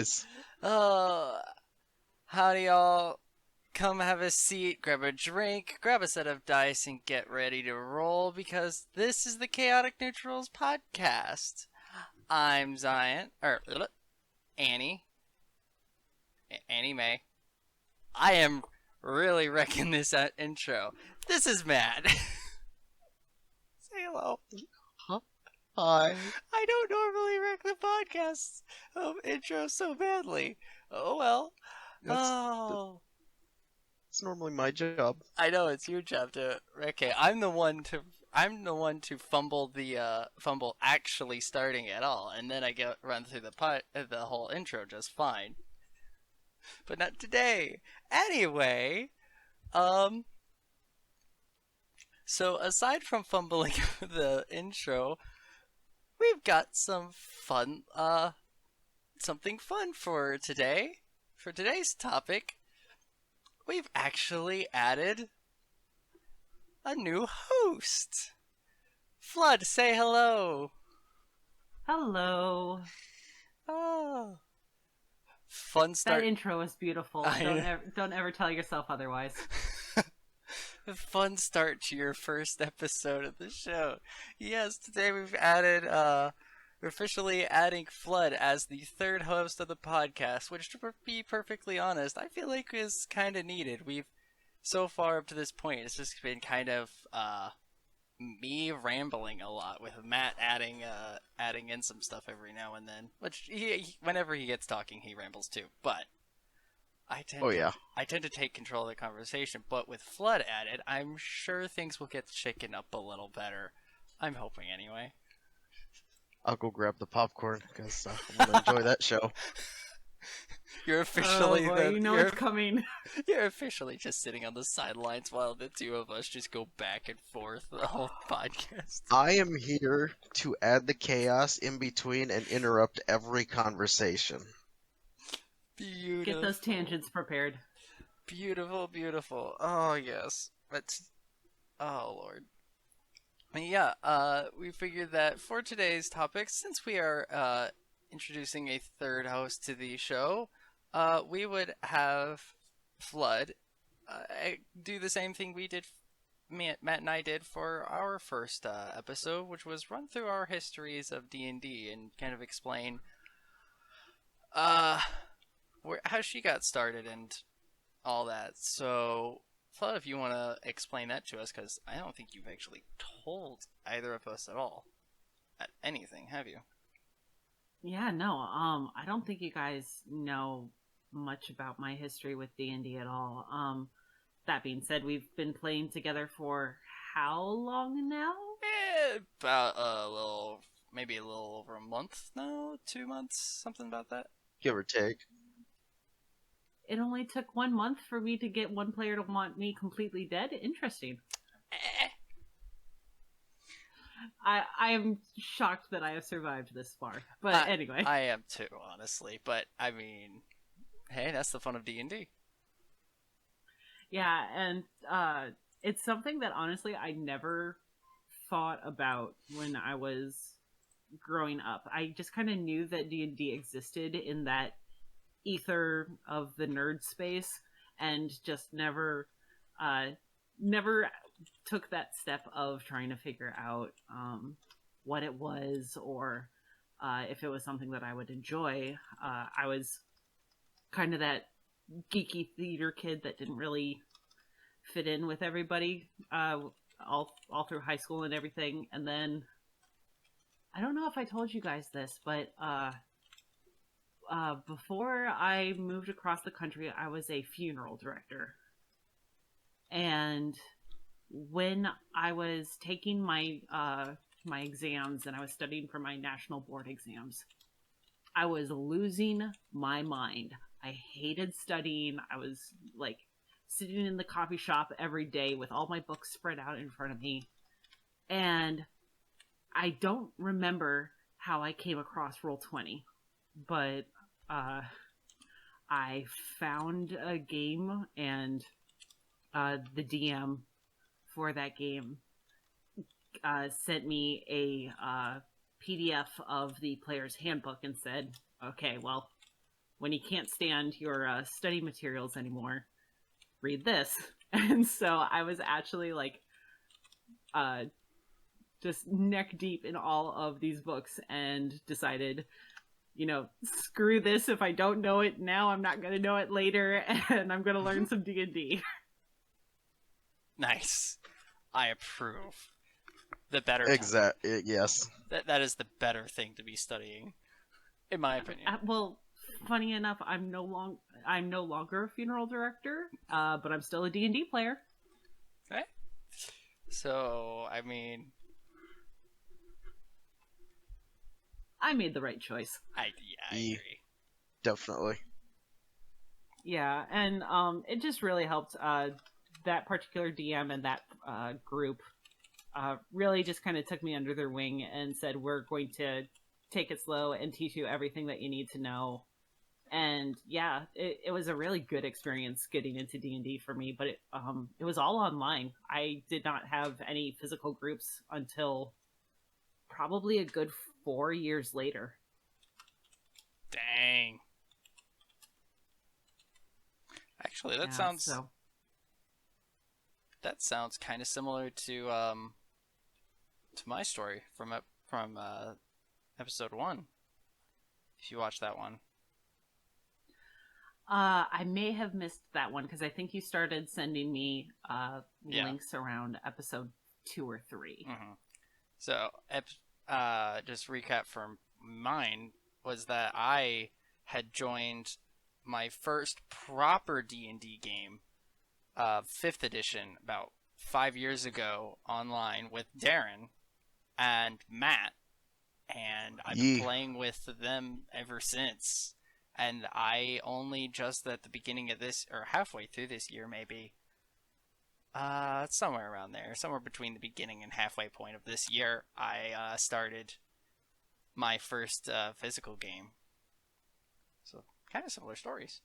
dice. Oh, howdy, y'all. Come have a seat, grab a drink, grab a set of dice, and get ready to roll because this is the Chaotic Neutrals podcast. I'm Zion, Annie, Annie Mae. I am really wrecking this intro. This is Matt. Say hello. Huh? Hi. I don't normally wreck the podcast intro so badly. Oh well. That's Oh. that's normally my job. I know it's your job to. Okay, I'm the one to fumble actually starting at all, and then I get run through the whole intro just fine. But not today. Anyway, um, so aside from fumbling the intro, we've got something fun for today. For today's topic, we've actually added a new host. Flood, say hello. Hello. Oh, fun That start. intro was beautiful. I Don't ever tell yourself otherwise. fun start to your first episode of the show. Yes, today we're officially adding Flood as the third host of the podcast, which to be perfectly honest, I feel like is kind of needed. We've so far up to this point, it's just been kind of me rambling a lot with Matt adding in some stuff every now and then. Which whenever he gets talking, he rambles too. But I Oh tend to yeah. I tend to take control of the conversation. But with Flood added, I'm sure things will get shaken up a little better. I'm hoping anyway. I'll go grab the popcorn because I'm gonna enjoy that show. You're Oh officially boy, you know you're it's coming. you're officially just sitting on the sidelines while the two of us just go back and forth the whole podcast. I am here to add the chaos in between and interrupt every conversation. Get Beautiful. those tangents prepared. Beautiful, beautiful. Oh yes. Oh lord. Yeah, we figured that for today's topic, since we are introducing a third host to the show, we would have Flood do the same thing we did, Matt and I did for our first episode, which was run through our histories of D&D and kind of explain uh, how she got started and all that. So, Flood, if you want to explain that to us, because I don't think you've actually told either of us at all at anything, have you? Yeah, no. I don't think you guys know much about my history with D&D at all. That being said, we've been playing together for how long now? About maybe a little over a month now, 2 months, something about that. Give or take. It only took 1 month for me to get one player to want me completely dead. Interesting. Eh. I am shocked that I have survived this far. But anyway. I am too, honestly. But I mean, hey, that's the fun of D&D. Yeah, and it's something that honestly I never thought about when I was growing up. I just kind of knew that D&D existed in that ether of the nerd space, and just never took that step of trying to figure out what it was, or if it was something that I would enjoy. I was kind of that geeky theater kid that didn't really fit in with everybody all through high school and everything. And then I don't know if I told you guys this, but before I moved across the country, I was a funeral director. And when I was taking my my exams and I was studying for my national board exams, I was losing my mind. I hated studying. I was like sitting in the coffee shop every day with all my books spread out in front of me. And I don't remember how I came across Roll20, but I found a game, and the DM for that game sent me a PDF of the player's handbook and said, okay, well, when you can't stand your study materials anymore, read this. And so I was actually like just neck deep in all of these books and decided, screw this. If I don't know it now, I'm not going to know it later, and I'm going to learn some D&D. Nice. I approve. The better. Exactly. Yes. That is the better thing to be studying, in my opinion. Well, funny enough, I'm no longer a funeral director, but I'm still a D&D player. Okay. So, I mean, I made the right choice. I agree. Definitely. Yeah, and it just really helped that particular DM and that group really just kind of took me under their wing and said, we're going to take it slow and teach you everything that you need to know. And yeah, it was a really good experience getting into D&D for me, but it was all online. I did not have any physical groups until probably a good 4 years later. Dang. Actually, that sounds kind of similar to my story from episode 1. If you watch that one. I may have missed that one because I think you started sending me links around episode 2 or 3. Mm-hmm. So, just recap from mine was that I had joined my first proper D&D game, 5th edition, about 5 years ago online with Darren and Matt, and I've been playing with them ever since. And I only just at the beginning of this, or halfway through this year maybe, somewhere around there, somewhere between the beginning and halfway point of this year, I started my first physical game. So, kind of similar stories.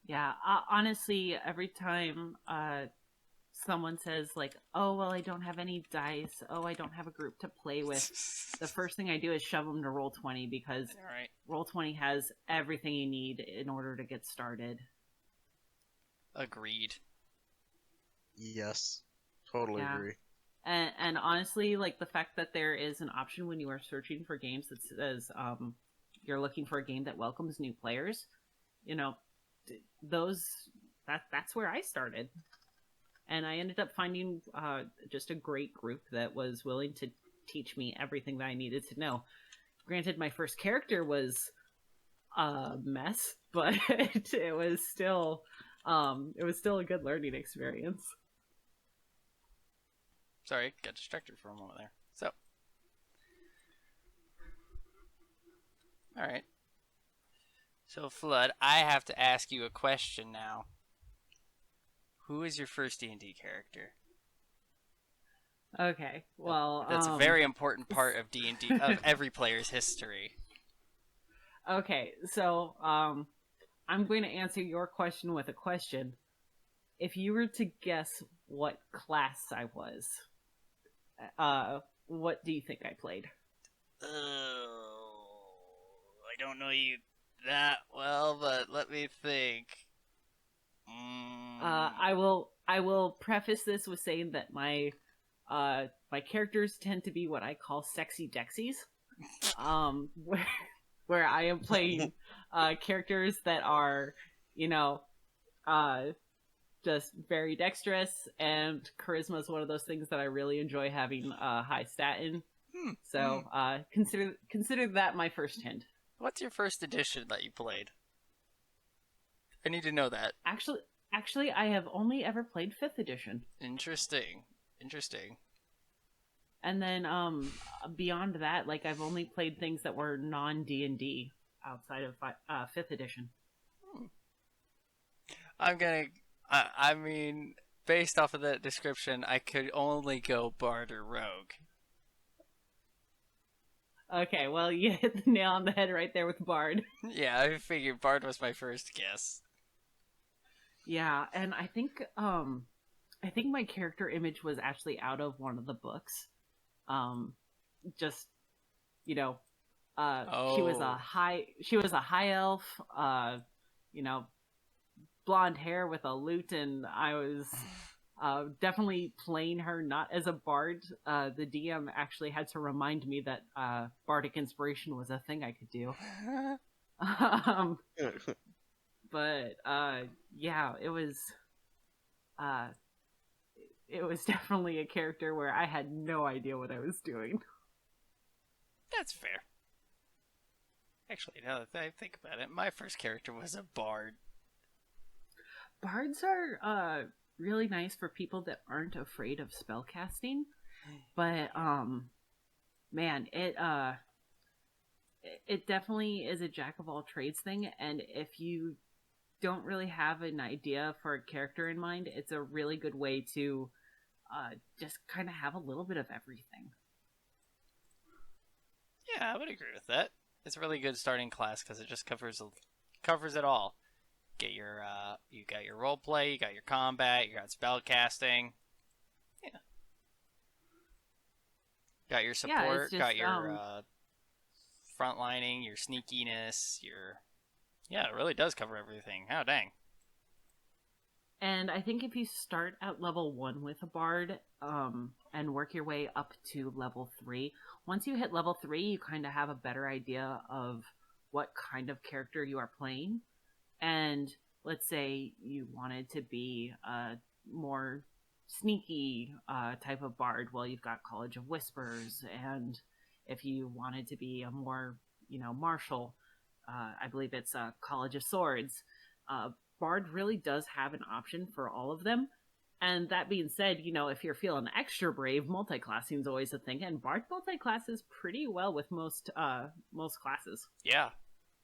Yeah, honestly, every time someone says, like, oh, well, I don't have any dice, oh, I don't have a group to play with, the first thing I do is shove them to Roll20 because Roll20 has everything you need in order to get started. Agreed. Yes, totally agree. And honestly, like, the fact that there is an option when you are searching for games that says you're looking for a game that welcomes new players, that's where I started. And I ended up finding just a great group that was willing to teach me everything that I needed to know. Granted, my first character was a mess, but it was still a good learning experience. Sorry, got distracted for a moment there. So, all right. So, Flood, I have to ask you a question now. Who is your first D&D character? Okay, well, that's a very important part of D&D of every player's history. Okay, so I'm going to answer your question with a question. If you were to guess what class I was, what do you think I played? Oh, I don't know you that well, but let me think. I will preface this with saying that my characters tend to be what I call sexy dexies, where I am playing characters that are, just very dexterous, and charisma is one of those things that I really enjoy having high stat in. So consider that my first hint. What's your first edition that you played? I need to know that. Actually, I have only ever played 5th edition. Interesting. And then beyond that, like, I've only played things that were non-D&D outside of 5th edition. I mean, based off of that description, I could only go Bard or Rogue. Okay, well, you hit the nail on the head right there with Bard. Yeah, I figured Bard was my first guess. Yeah, and I think my character image was actually out of one of the books. Just, Oh. She was a high elf, you know, blonde hair with a lute, and I was definitely playing her not as a bard. The DM actually had to remind me that bardic inspiration was a thing I could do. um, but yeah, uh, it was definitely a character where I had no idea what I was doing. That's fair. Actually, now that I think about it, my first character was a bard. Bards are really nice for people that aren't afraid of spellcasting, but man, it definitely is a jack of all trades thing, and if you don't really have an idea for a character in mind, it's a really good way to just kind of have a little bit of everything. Yeah, I would agree with that. It's a really good starting class because it just covers it all. Get your you got your role play, you got your combat, you got spell casting. Yeah, got your Yeah, it's support, got just your frontlining, your sneakiness, your yeah, it really does cover everything. Oh dang. and I think if you start at level 1 with a bard and work your way up to level 3, once you hit level 3, you kind of have a better idea of what kind of character you are playing. And let's say you wanted to be a more sneaky type of bard, well, you've got College of Whispers. And if you wanted to be a more, martial, I believe it's College of Swords. Bard really does have an option for all of them. And that being said, if you're feeling extra brave, multi-classing is always a thing, and Bard multi-classes pretty well with most classes. Yeah,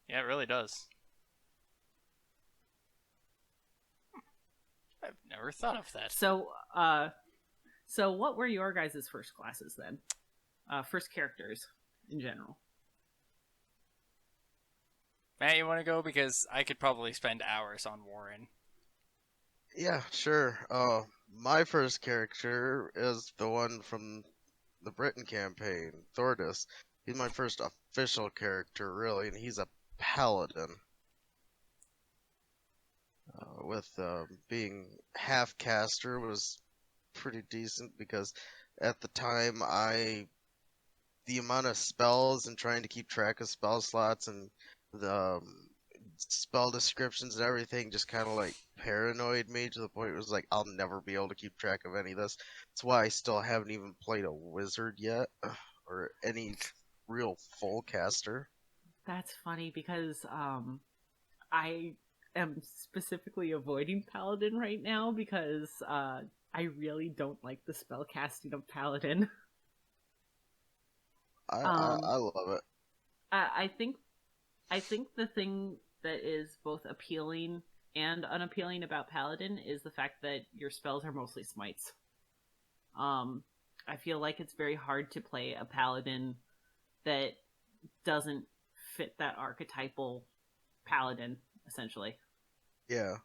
yeah, it really does. I've never thought of that. So what were your guys' first classes then? First characters in general. Matt, you want to go because I could probably spend hours on Warren. Yeah, sure. My first character is the one from the Britain campaign, Thordis. He's my first official character, really, and he's a paladin. With being half caster was pretty decent because at the time the amount of spells and trying to keep track of spell slots and the spell descriptions and everything just kind of like paranoid me to the point it was like I'll never be able to keep track of any of this. That's why I still haven't even played a wizard yet or any real full caster. That's funny because I am specifically avoiding paladin right now because I really don't like the spell casting of paladin. I I, um, I love it. I think the thing that is both appealing and unappealing about paladin is the fact that your spells are mostly smites. Um, I feel like it's very hard to play a paladin that doesn't fit that archetypal paladin, essentially. Yeah.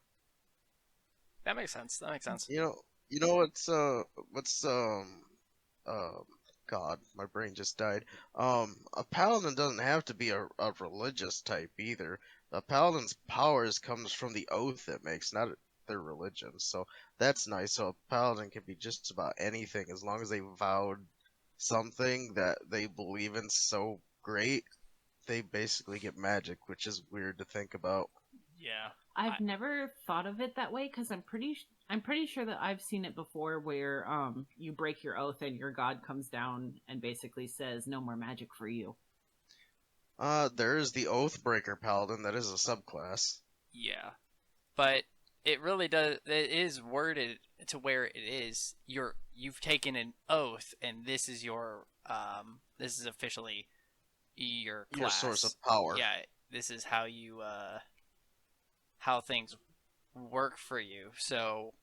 That makes sense. That makes sense. You know what's um God, my brain just died. A paladin doesn't have to be a religious type either. A paladin's powers comes from the oath it makes, not their religion. So that's nice. So a paladin can be just about anything as long as they vowed something that they believe in so great, they basically get magic, which is weird to think about. Yeah. I've never thought of it that way because I'm pretty sure that I've seen it before where you break your oath and your god comes down and basically says no more magic for you. There is the Oathbreaker Paladin that is a subclass. Yeah. But it really does. It is worded to where it is. You've taken an oath, and this is officially your Your source class. of power. Yeah, this is how you how things work for you. So,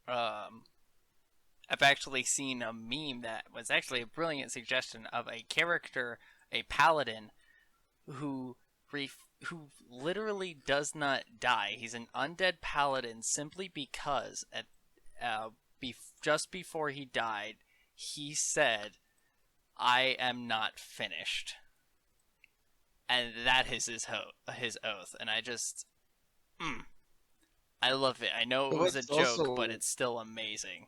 I've actually seen a meme that was actually a brilliant suggestion of a character, a paladin, who who literally does not die. He's an undead paladin simply because just before he died, he said, "I am not finished." and that is his oath, and I love it. I know it But was a joke, but it's still amazing.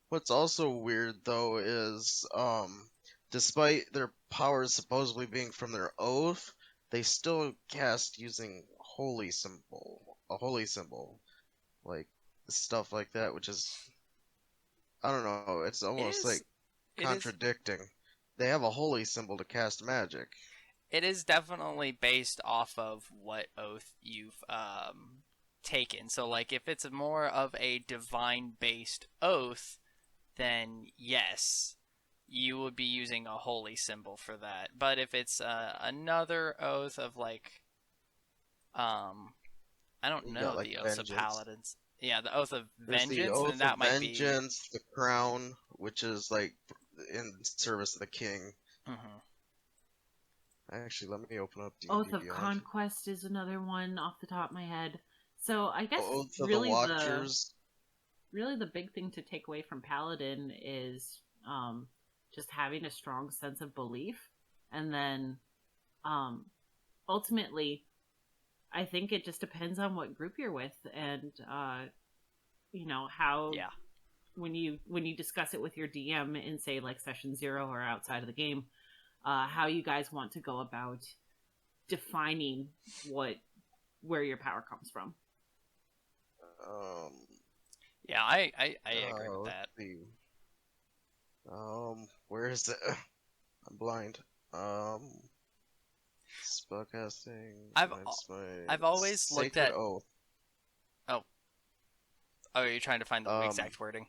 what's also weird though is despite their powers supposedly being from their oath, they still cast using a holy symbol, like stuff like that, which is I don't know, it's It almost is like it is contradicting. They have a holy symbol to cast magic. it is definitely based off of what oath you've taken. So like if it's more of a divine based oath, then yes, you would be using a holy symbol for that. But if it's another oath of like I don't You got know like the oaths of vengeance. paladins. Yeah, the oath of There's the vengeance, then oath of that might be. vengeance, the crown, which is like in service of the king. Mhm. Actually, let me open up D&D Oath of Beyond. Conquest is another one off the top of my head. So I guess Oath of the really the Watchers. really the big thing to take away from Paladin is just having a strong sense of belief, and then um, ultimately, I think it just depends on what group you're with, and how Yeah. when you discuss it with your DM in say like session 0 or outside of the game, how you guys want to go about defining where your power comes from. Um, Yeah, I agree with let's that. see. Where is it? I'm blind. Spellcasting. I've Mine's my I've always looked Sacred at. Oath. Oh, oh, are you trying to find the Um, exact wording?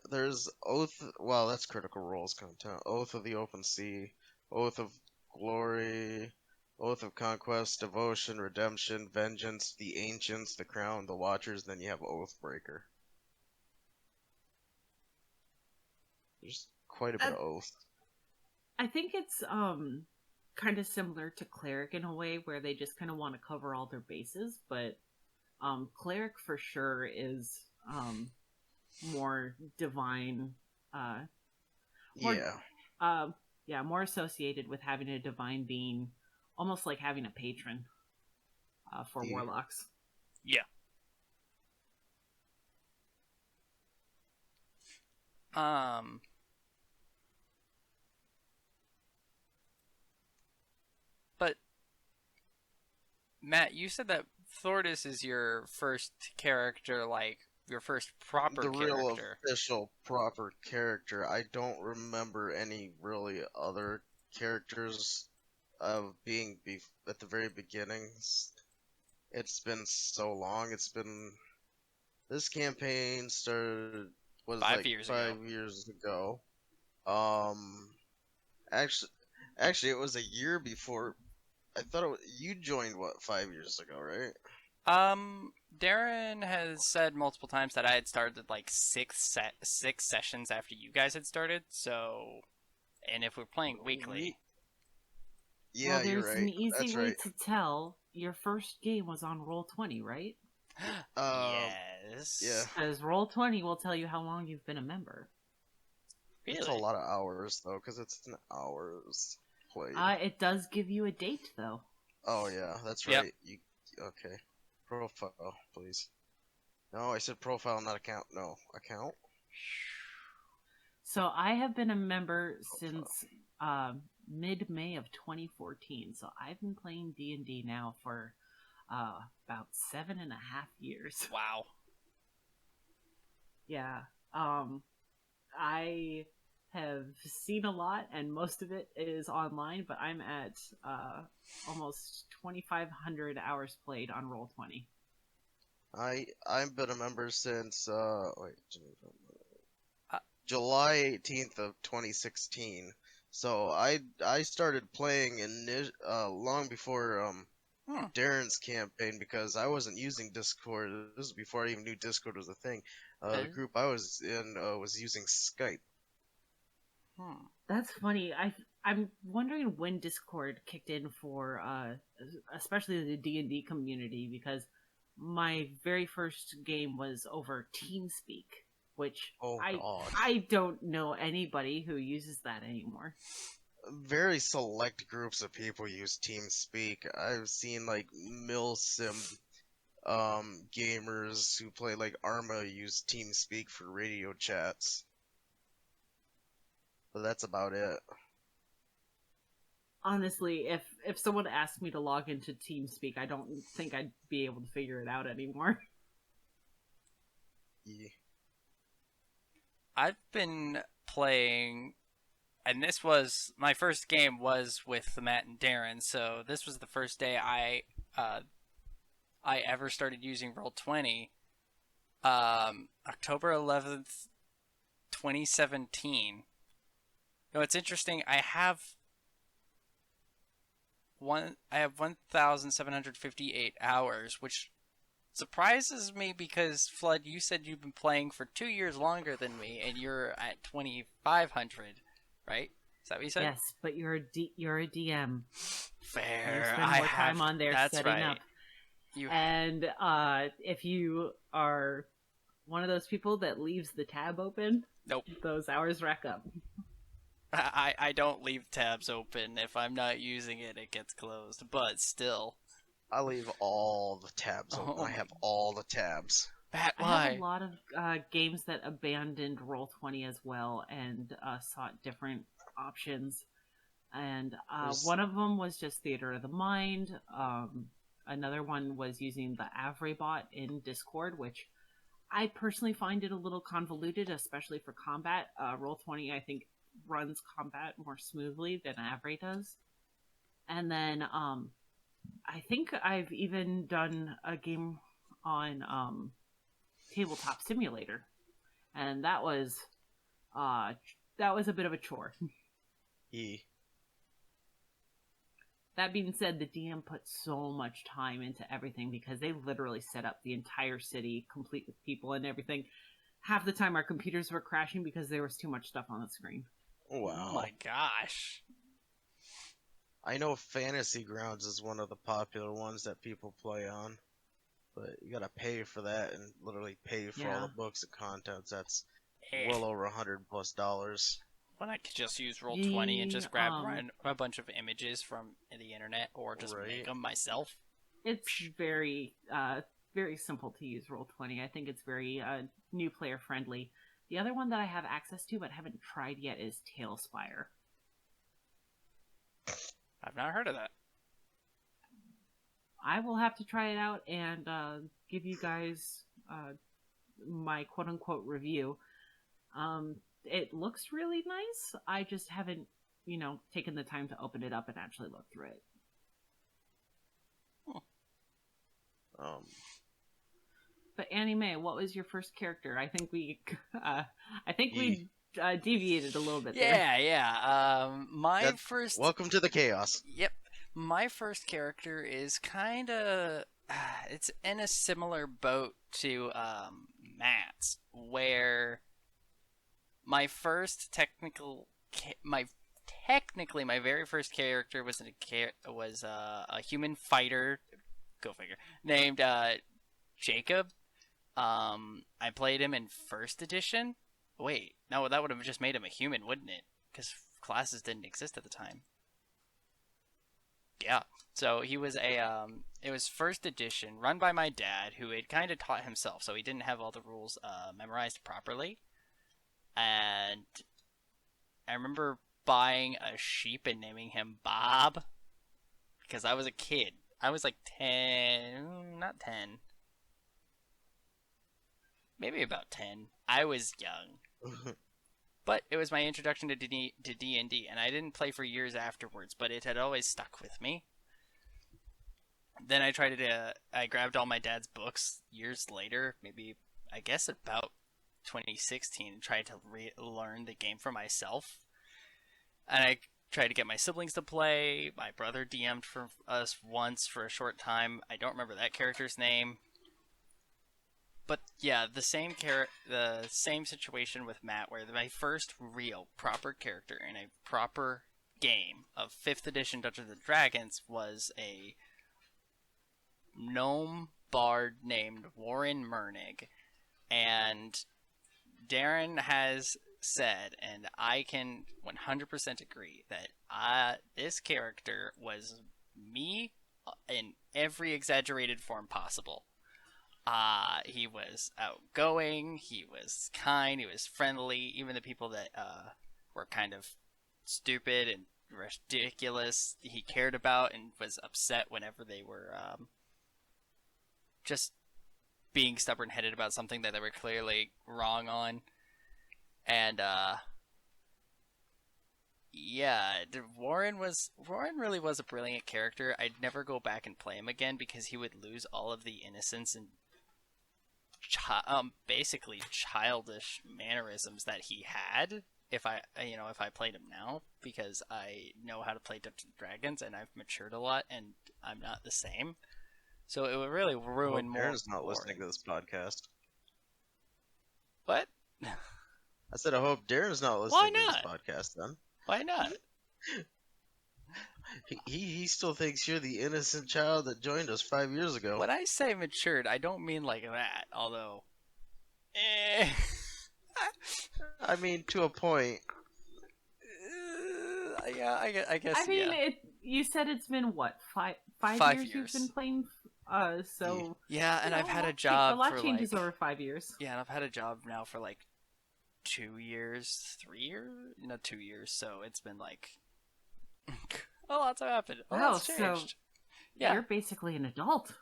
there's Oath. Well, that's Critical Role's content. Oath of the Open Sea. Oath of Glory. Oath of Conquest, Devotion, Redemption, Vengeance, the Ancients, the Crown, the Watchers. Then you have Oathbreaker. There's quite a bit Uh, of oath. I think it's kind of similar to cleric in a way where they just kind of want to cover all their bases, but cleric for sure is more divine, uh, more Yeah. yeah, more associated with having a divine being, almost like having a patron for The warlocks. Yeah. Um. But Matt, you said that Thordis is your first character, like your first proper the real character. official proper character. I don't remember any really other characters of being at the very beginnings. It's been so long. It's been this campaign started was 5 years ago. 5 years ago. Um, actually, actually, it was a year before. I thought you joined what 5 years ago, right? Darren has said multiple times that I had started like six sessions after you guys had started. So, and if we're playing weekly, Well, Yeah, you're there's an right. easy That's way right. to tell. Your first game was on Roll20, right? Um, yeah, yes, Because Roll20 will tell you how long you've been a member. it's a really, lot of hours though, because it's an hours played. It does give you a date, though. Oh yeah, that's yep. right. You okay? Profile, please. No, I said profile, not account. No, account. So I have been a member Profile. since mid-May of 2014. So I've been playing D&D now for about 7.5 years. Wow. Yeah. I have seen a lot, and most of it is online. But I'm at almost 2,500 hours played on Roll20. I've been a member since Uh, July 18th of 2016. So I started playing long before hmm. Darren's campaign because I wasn't using Discord. This is before I even knew Discord was a thing. The Uh, group I was in was using Skype. hmm. That's funny. I'm wondering when Discord kicked in for especially the D&D community, because my very first game was over TeamSpeak, which Oh I God. I don't know anybody who uses that anymore. very select groups of people use TeamSpeak. I've seen like milsim gamers who play like Arma use TeamSpeak for radio chats, but that's about it. Honestly, if someone asked me to log into TeamSpeak, I don't think I'd be able to figure it out anymore. Yeah. I've been playing, and this was my first game was with Matt and Darren. So this was the first day I ever started using Roll20. October 11th, 2017. You know, it's interesting. I have 1,758 hours, which surprises me because Flood, you said you've been playing for 2 years longer than me, and you're at 2,500, right? Is that what you said? Yes, but you're a DM. You Fair. spend more time on there That's setting right. up. You And if you are one of those people that leaves the tab open, Nope. those hours rack up. I don't leave tabs open. If I'm not using it, it gets closed. But still. I leave all the tabs open. Oh I have all the tabs. Matt, I have a why? lot of games that abandoned Roll20 as well and sought different options. And There's one of them was just Theater of the Mind. Another one was using the AvriBot in Discord, which I personally find it a little convoluted, especially for combat. Roll20, I think, runs combat more smoothly than Avri does. And then I think I've even done a game on Tabletop Simulator, and that was a bit of a chore. E. That being said, the DM put so much time into everything because they literally set up the entire city complete with people and everything. Half the time our computers were crashing because there was too much stuff on the screen. Wow. Oh my gosh. I know Fantasy Grounds is one of the popular ones that people play on, but you gotta pay for that and literally pay for all Yeah. the books and contents. That's Eh. well over $100+. When I could just use Roll20 and just grab The, a bunch of images from the internet or just Right. make them myself. It's very very simple to use Roll20. I think it's very new player friendly. The other one that I have access to but haven't tried yet is Tailspire. I've not heard of that. I will have to try it out and give you guys my quote unquote review. It looks really nice. I just haven't, taken the time to open it up and actually look through it. But Annie Mae, what was your first character? I think we deviated a little bit there. Yeah. My first. Welcome to the chaos. Yep. My first character is kind of. It's in a similar boat to Matt's, where my first my very first character was a human fighter, go figure, named Jacob. I played him in first edition. Wait, no, that would have just made him a human, wouldn't it? Because classes didn't exist at the time. Yeah, so he was it was first edition, run by my dad, who had kind of taught himself, so he didn't have all the rules memorized properly. And I remember buying a sheep and naming him Bob, because I was a kid. I was like 10, not 10, maybe about 10. I was young. But it was my introduction to D&D, and I didn't play for years afterwards, but it had always stuck with me. Then I grabbed all my dad's books years later, maybe, I guess about 2016, and tried to learn the game for myself. And I tried to get my siblings to play. My brother DM'd for us once for a short time. I don't remember that character's name. But yeah, the same situation with Matt, where my first real proper character in a proper game of 5th edition Dungeons and Dragons was a gnome bard named Warren Mernig. And Darren has said, and I can 100% agree that this character was me in every exaggerated form possible. He was outgoing, he was kind, he was friendly. Even the people that were kind of stupid and ridiculous, he cared about and was upset whenever they were just being stubborn-headed about something that they were clearly wrong on. And yeah, Warren really was a brilliant character. I'd never go back and play him again because he would lose all of the innocence and basically childish mannerisms that he had if I played him now, because I know how to play Dungeons and Dragons and I've matured a lot and I'm not the same. So it would really ruin more. Aaron's not listening to this podcast. What? I said I hope Darren's not Why listening to this not? podcast then. Why not? He still thinks you're the innocent child that joined us 5 years ago. When I say matured, I don't mean like that, although I mean, to a point. yeah, I guess. I mean, yeah. you said it's been what, five 5 years years. you've been playing. So Yeah, and you I've know, had a job a lot for changes like over 5 years. yeah, and I've had a job now for like 2 years, 3 years, 2 years. So it's been like a lot's happened. A Wow, lot's so changed. Yeah, you're basically an adult.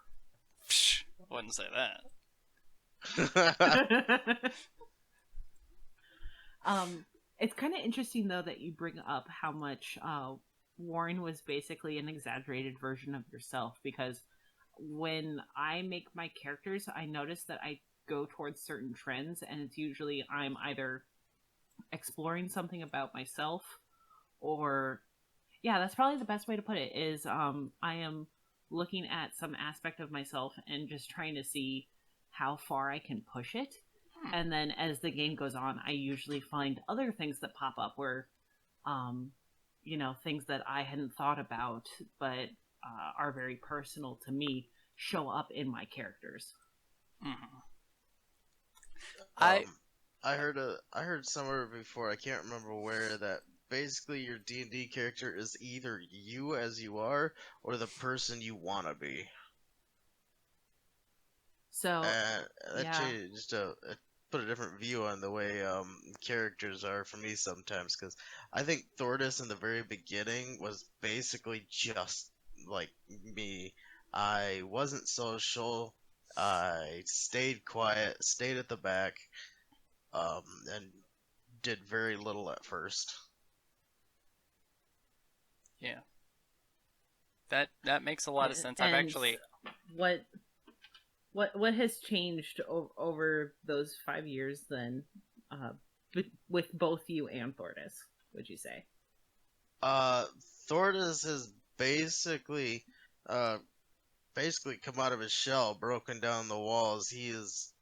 Psh, wouldn't say that. It's kind of interesting though that you bring up how much Warren was basically an exaggerated version of yourself, because when I make my characters, I notice that I go towards certain trends, and it's usually I'm either exploring something about myself, or yeah, that's probably the best way to put it, is I am looking at some aspect of myself and just trying to see how far I can push it. And then as the game goes on, I usually find other things that pop up where, things that I hadn't thought about but are very personal to me show up in my characters. Mm-hmm. I heard somewhere before, I can't remember where, that basically your D&D character is either you as you are or the person you want to be. So That yeah. changed put a different view on the way characters are for me sometimes, because I think Thordis in the very beginning was basically just like me. I wasn't social. I stayed quiet, stayed at the back, and did very little at first. Yeah, that makes a lot of sense. I've And actually what has changed over those 5 years then, with both you and Thordis, would you say? Thordis has basically come out of his shell, broken down the walls. He is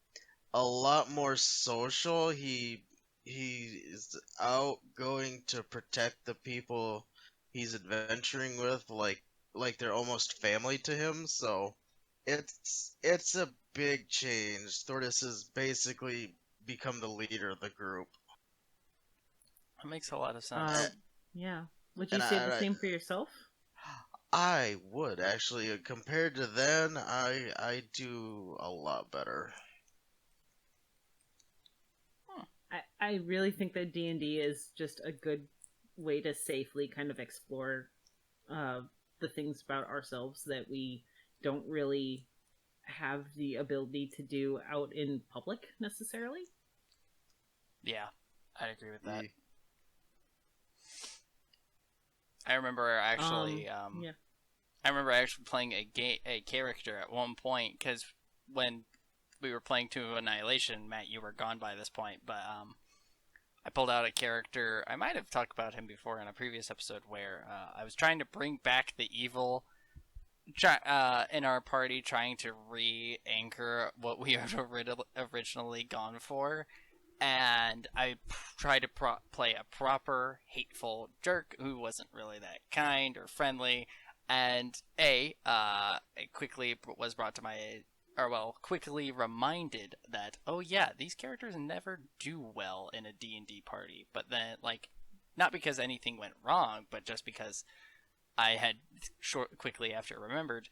a lot more social. He is outgoing to protect the people he's adventuring with, like they're almost family to him. So it's a big change. Thordis has basically become the leader of the group. that makes a lot of sense. Yeah. Would you say the same for yourself? I would actually. Compared to then, I do a lot better. I really think that D&D is just a good way to safely kind of explore the things about ourselves that we don't really have the ability to do out in public necessarily. Yeah, I agree with that. Yeah. I remember actually, yeah. I remember actually playing a character at one point, because when we were playing to Annihilation, Matt, you were gone by this point, but I pulled out a character. I might have talked about him before in a previous episode, where I was trying to bring back the evil in our party, trying to re-anchor what we had originally gone for. And I tried to play a proper hateful jerk who wasn't really that kind or friendly. And it quickly was brought to my or well, quickly reminded that, oh yeah, these characters never do well in a D&D party. But then, like, not because anything went wrong, but just because I had quickly after remembered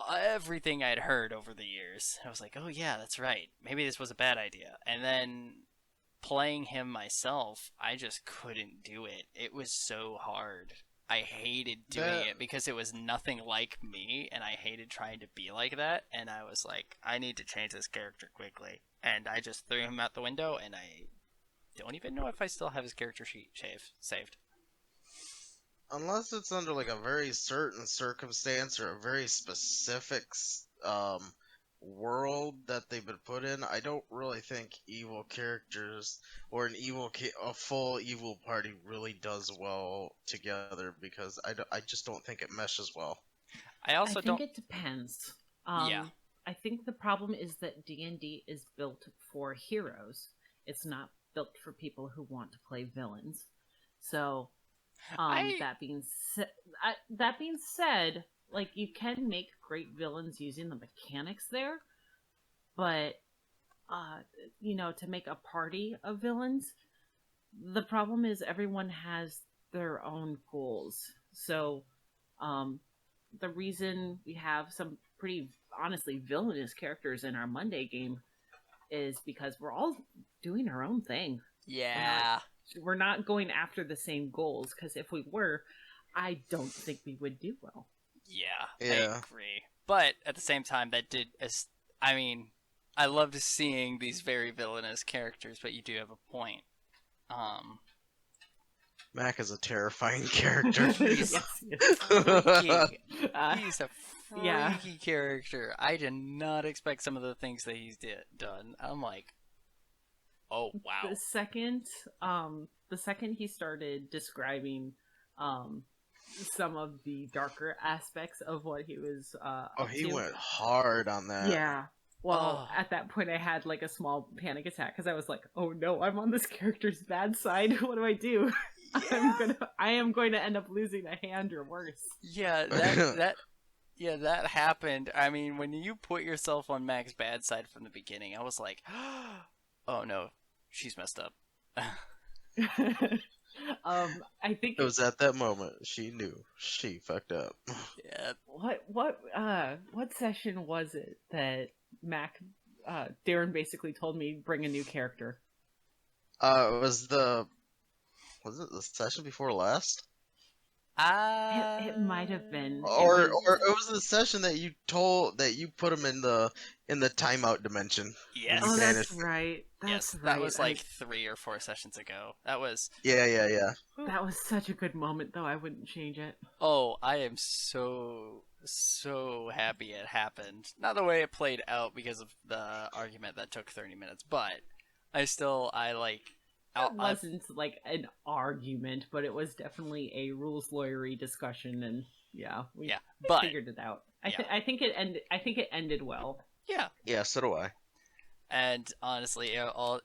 everything I'd heard over the years. I was like, oh yeah, that's right. Maybe this was a bad idea. And then playing him myself, I just couldn't do it. It was so hard. I hated doing That it because it was nothing like me, and I hated trying to be like that. And I was like, I need to change this character quickly. And I just threw him out the window, and I don't even know if I still have his character sheet saved. unless it's under like a very certain circumstance or a very specific world that they've been put in, I don't really think evil characters or a full evil party really does well together because I just don't think it meshes well. I I also think don't. it depends. Yeah. I think the problem is that D&D is built for heroes. It's not built for people who want to play villains. So, I. that being said, like you can make great villains using the mechanics there, but to make a party of villains, the problem is everyone has their own goals. So, the reason we have some pretty honestly villainous characters in our Monday game is because we're all doing our own thing. Yeah. We're not going after the same goals, because if we were, I don't think we would do well. Yeah, Yeah. I agree. But at the same time, I mean, I loved seeing these very villainous characters, but you do have a point. Um, Mac is a terrifying character. Yes, freaky. Uh, He's a yeah. freaky character. I did not expect some of the things that he's done. I'm like, oh wow. The second he started describing some of the darker aspects of what he was Oh, up he to. went hard on that. Yeah. Well, Oh. at that point, I had like a small panic attack because I was like, "Oh no, I'm on this character's bad side. What do I do? I am going to end up losing a hand or worse." Yeah, that happened. I mean, when you put yourself on Mac's bad side from the beginning, I was like, oh no, she's messed up. I think It was at that moment she knew she fucked up. Yeah. what session was it that Darren basically told me bring a new character? Was it the session before last? It might have been. Or it was the session that you put him in the timeout dimension. Yes. Oh, that's vanished. right. Yes, That's that right. was like 3 or 4 sessions ago. That was. Yeah. That was such a good moment, though. I wouldn't change it. Oh, I am so happy it happened. Not the way it played out because of the argument that took 30 minutes, but I like. It wasn't like an argument, but it was definitely a rules lawyery discussion, and we figured it out. I think it ended well. Yeah. Yeah, so do I. And honestly,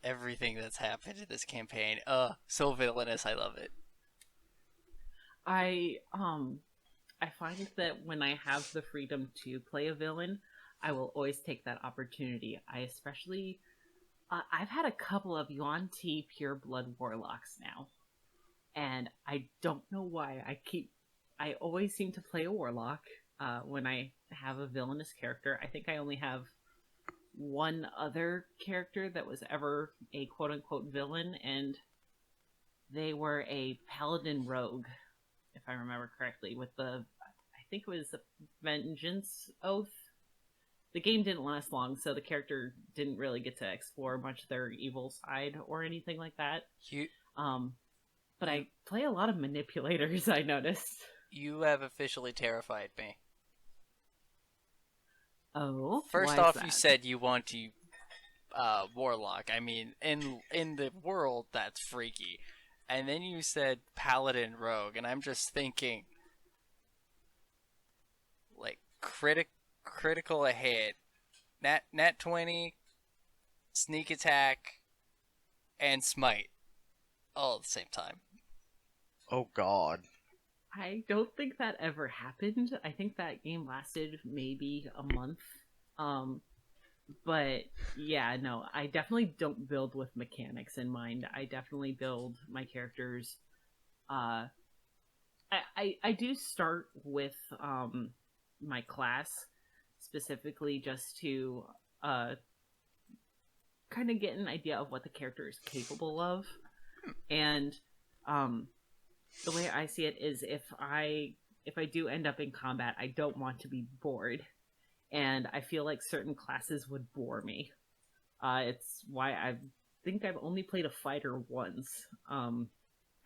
everything that's happened in this campaign, so villainous. I love it. I find that when I have the freedom to play a villain, I will always take that opportunity. I've had a couple of Yuan-Ti pureblood warlocks now, and I don't know why. I always seem to play a warlock when I have a villainous character. I think I only have one other character that was ever a quote-unquote villain, and they were a paladin rogue, if I remember correctly, with I think it was the Vengeance Oath. The game didn't last long, so the character didn't really get to explore much their evil side or anything like that. But I play a lot of manipulators, I noticed. You have officially terrified me. Oh, first off, you said you want to warlock. I mean, in the world, that's freaky. And then you said paladin rogue, and I'm just thinking, like, critical a hit, nat 20, sneak attack, and smite, all at the same time. Oh god. I don't think that ever happened. I think that game lasted maybe a month. Um, but yeah, no, I definitely don't build with mechanics in mind. I definitely build my characters. Uh, I do start with my class specifically just to uh kind of get an idea of what the character is capable of, and um the way I see it is if I do end up in combat, I don't want to be bored, and I feel like certain classes would bore me. It's why I think I've only played a fighter once.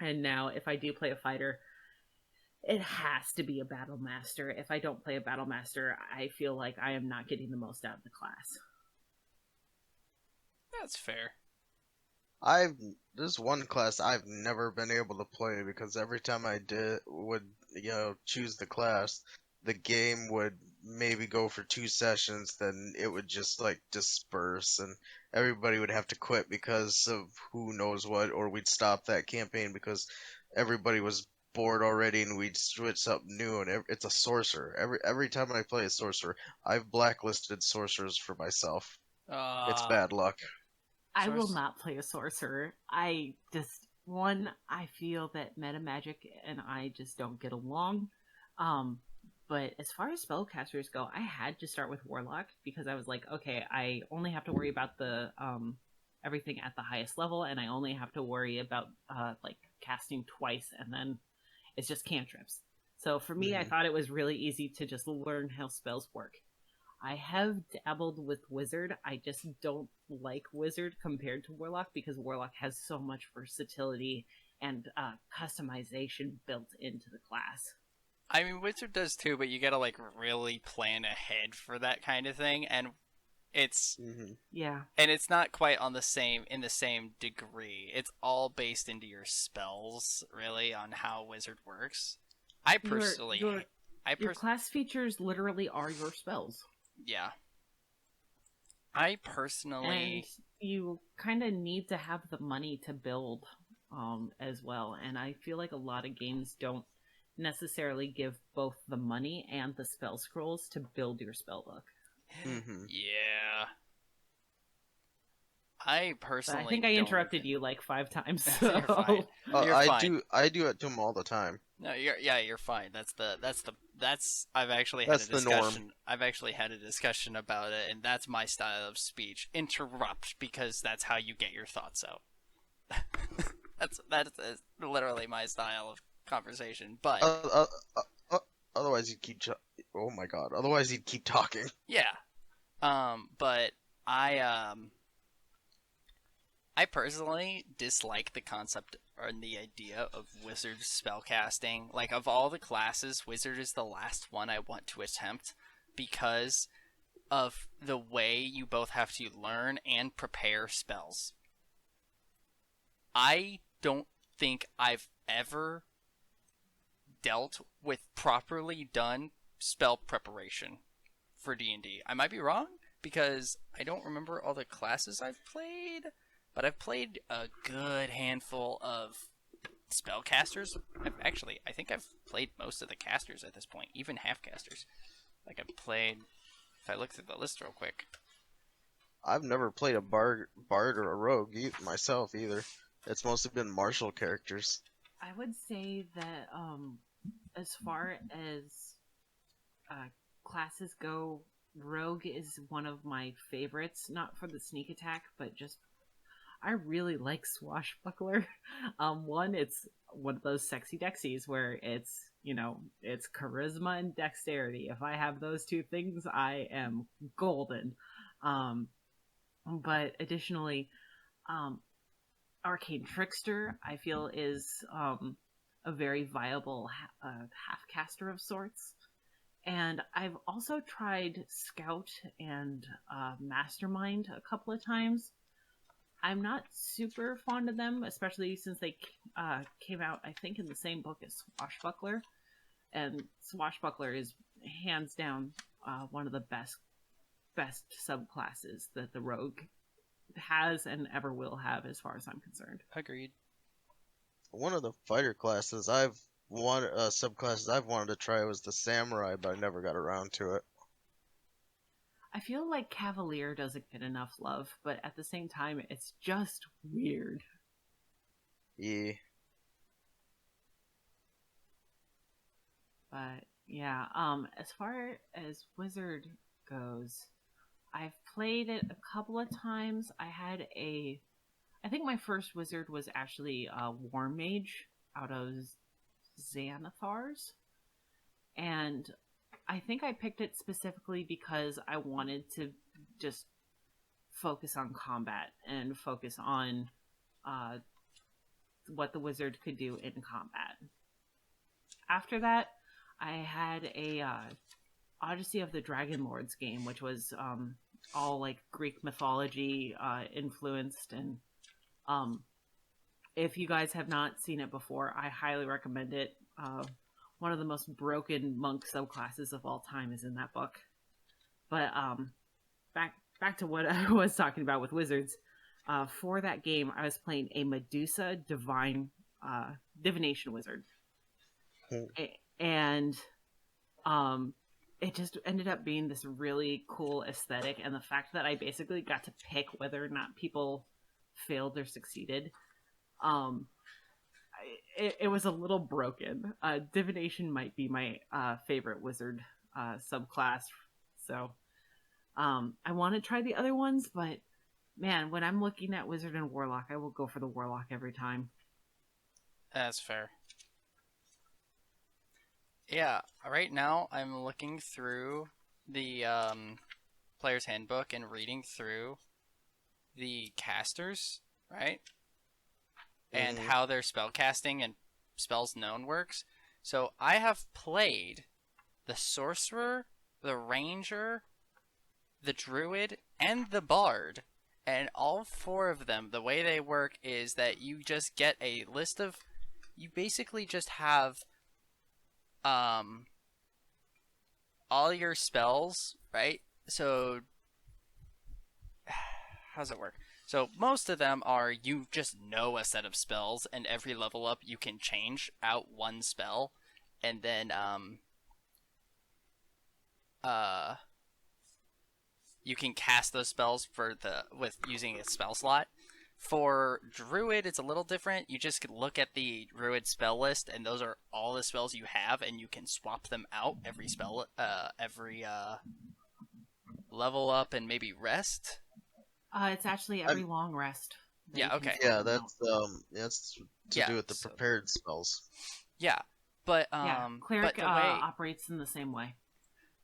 And now if I do play a fighter, it has to be a battle master. If I don't play a battle master, I feel like I am not getting the most out of the class. That's fair. I've There's one class I've never been able to play because every time I did would choose the class, the game would maybe go for 2 sessions, then it would just like disperse and everybody would have to quit because of who knows what, or we'd stop that campaign because everybody was bored already and we'd switch something new, and it's a sorcerer. Every time I play a sorcerer, I've blacklisted sorcerers for myself. It's Uh, bad luck. I will source. not play a sorcerer. I just one I feel that meta magic and I just don't get along. Um but as far as spellcasters go, I had to start with warlock because I was like, okay, I only have to worry about the everything at the highest level, and I only have to worry about like casting twice, and then it's just cantrips. So for me, I Hmm. thought it was really easy to just learn how spells work. I have dabbled with Wizard. I just don't like Wizard compared to Warlock because Warlock has so much versatility and customization built into the class. I mean, Wizard does too, but you gotta like really plan ahead for that kind of thing, it's Hmm. Yeah. and it's not quite on the same in the same degree. It's all based into your spells, really, on how Wizard works. I Your personally, your I your pers- class features literally are your spells. yeah, I And personally, you kind of need to have the money to build as well. And I feel like a lot of games don't necessarily give both the money and the spell scrolls to build your spell book. Hmm. yeah, I But I think personally I don't. interrupted you like 5 times, You're fine. so You're fine. I do it to them all the time. No, you're fine. That's I've actually had a That's the norm. discussion. I've actually had a discussion about it, and that's my style of speech. Interrupt because that's how you get your thoughts out. That's literally my style of conversation. But Uh, uh, uh, uh, Otherwise you'd oh my god. Otherwise you'd keep talking. yeah, but I um I personally dislike the concept or the idea of wizard spellcasting. Like, of all the classes, wizard is the last one I want to attempt because of the way you both have to learn and prepare spells. I don't think I've ever dealt with properly done spell preparation for D&D. I might be wrong because I don't remember all the classes I've played, but I've played a good handful of spellcasters. I think I've played most of the casters at this point, even half casters. Like I've played. If I look through the list real quick, I've never played a bard or a rogue myself either. It's mostly been martial characters. I would say that as far as uh, classes go, Rogue is one of my favorites. Not for the sneak attack, but just I really like Swashbuckler. One, it's one of those sexy dexies where it's charisma and dexterity. If I have those two things, I am golden. Um, but additionally, um, Arcane Trickster, I feel, is a very viable half caster of sorts. And I've also tried Scout and Mastermind a couple of times. I'm not super fond of them, especially since they came out, I think, in the same book as Swashbuckler. And Swashbuckler is hands down one of the best subclasses that the rogue has and ever will have, as far as I'm concerned. agreed. One of the fighter classes subclasses I've wanted to try was the samurai, but I never got around to it. I feel like Cavalier doesn't get enough love, but at the same time, it's just weird. Yeah. But yeah, as far as Wizard goes, I've played it a couple of times. I think my first Wizard was actually a War Mage out of Xanathars, and I think I picked it specifically because I wanted to just focus on combat and focus on uh, what the wizard could do in combat. After that, I had a Odyssey of the Dragon Lords game, which was all like Greek mythology influenced, and if you guys have not seen it before, I highly recommend it. One of the most broken monk subclasses of all time is in that book. But back to what I was talking about with wizards. For that game, I was playing a Medusa divination wizard, and it just ended up being this really cool aesthetic. And the fact that I basically got to pick whether or not people failed or succeeded, it was a little broken. Divination might be my favorite wizard subclass, so I want to try the other ones, but man, when I'm looking at wizard and warlock, I will go for the warlock every time. That's fair. Yeah, right now I'm looking through the player's handbook and reading through the casters, right? And how their spell casting and spells known works. So I have played the sorcerer, the ranger, the druid, and the bard. And all four of them, the way they work is that you just get a list of... You basically just have all your spells, right? So how does it work? So most of them are you just know a set of spells, and every level up you can change out one spell, and then you can cast those spells with using a spell slot. For druid, it's a little different. You just look at the druid spell list, and those are all the spells you have, and you can swap them out every level up and maybe rest. It's actually every long rest. Yeah, okay. Yeah, that's to do with the so, prepared spells. Yeah, but cleric but the way operates in the same way.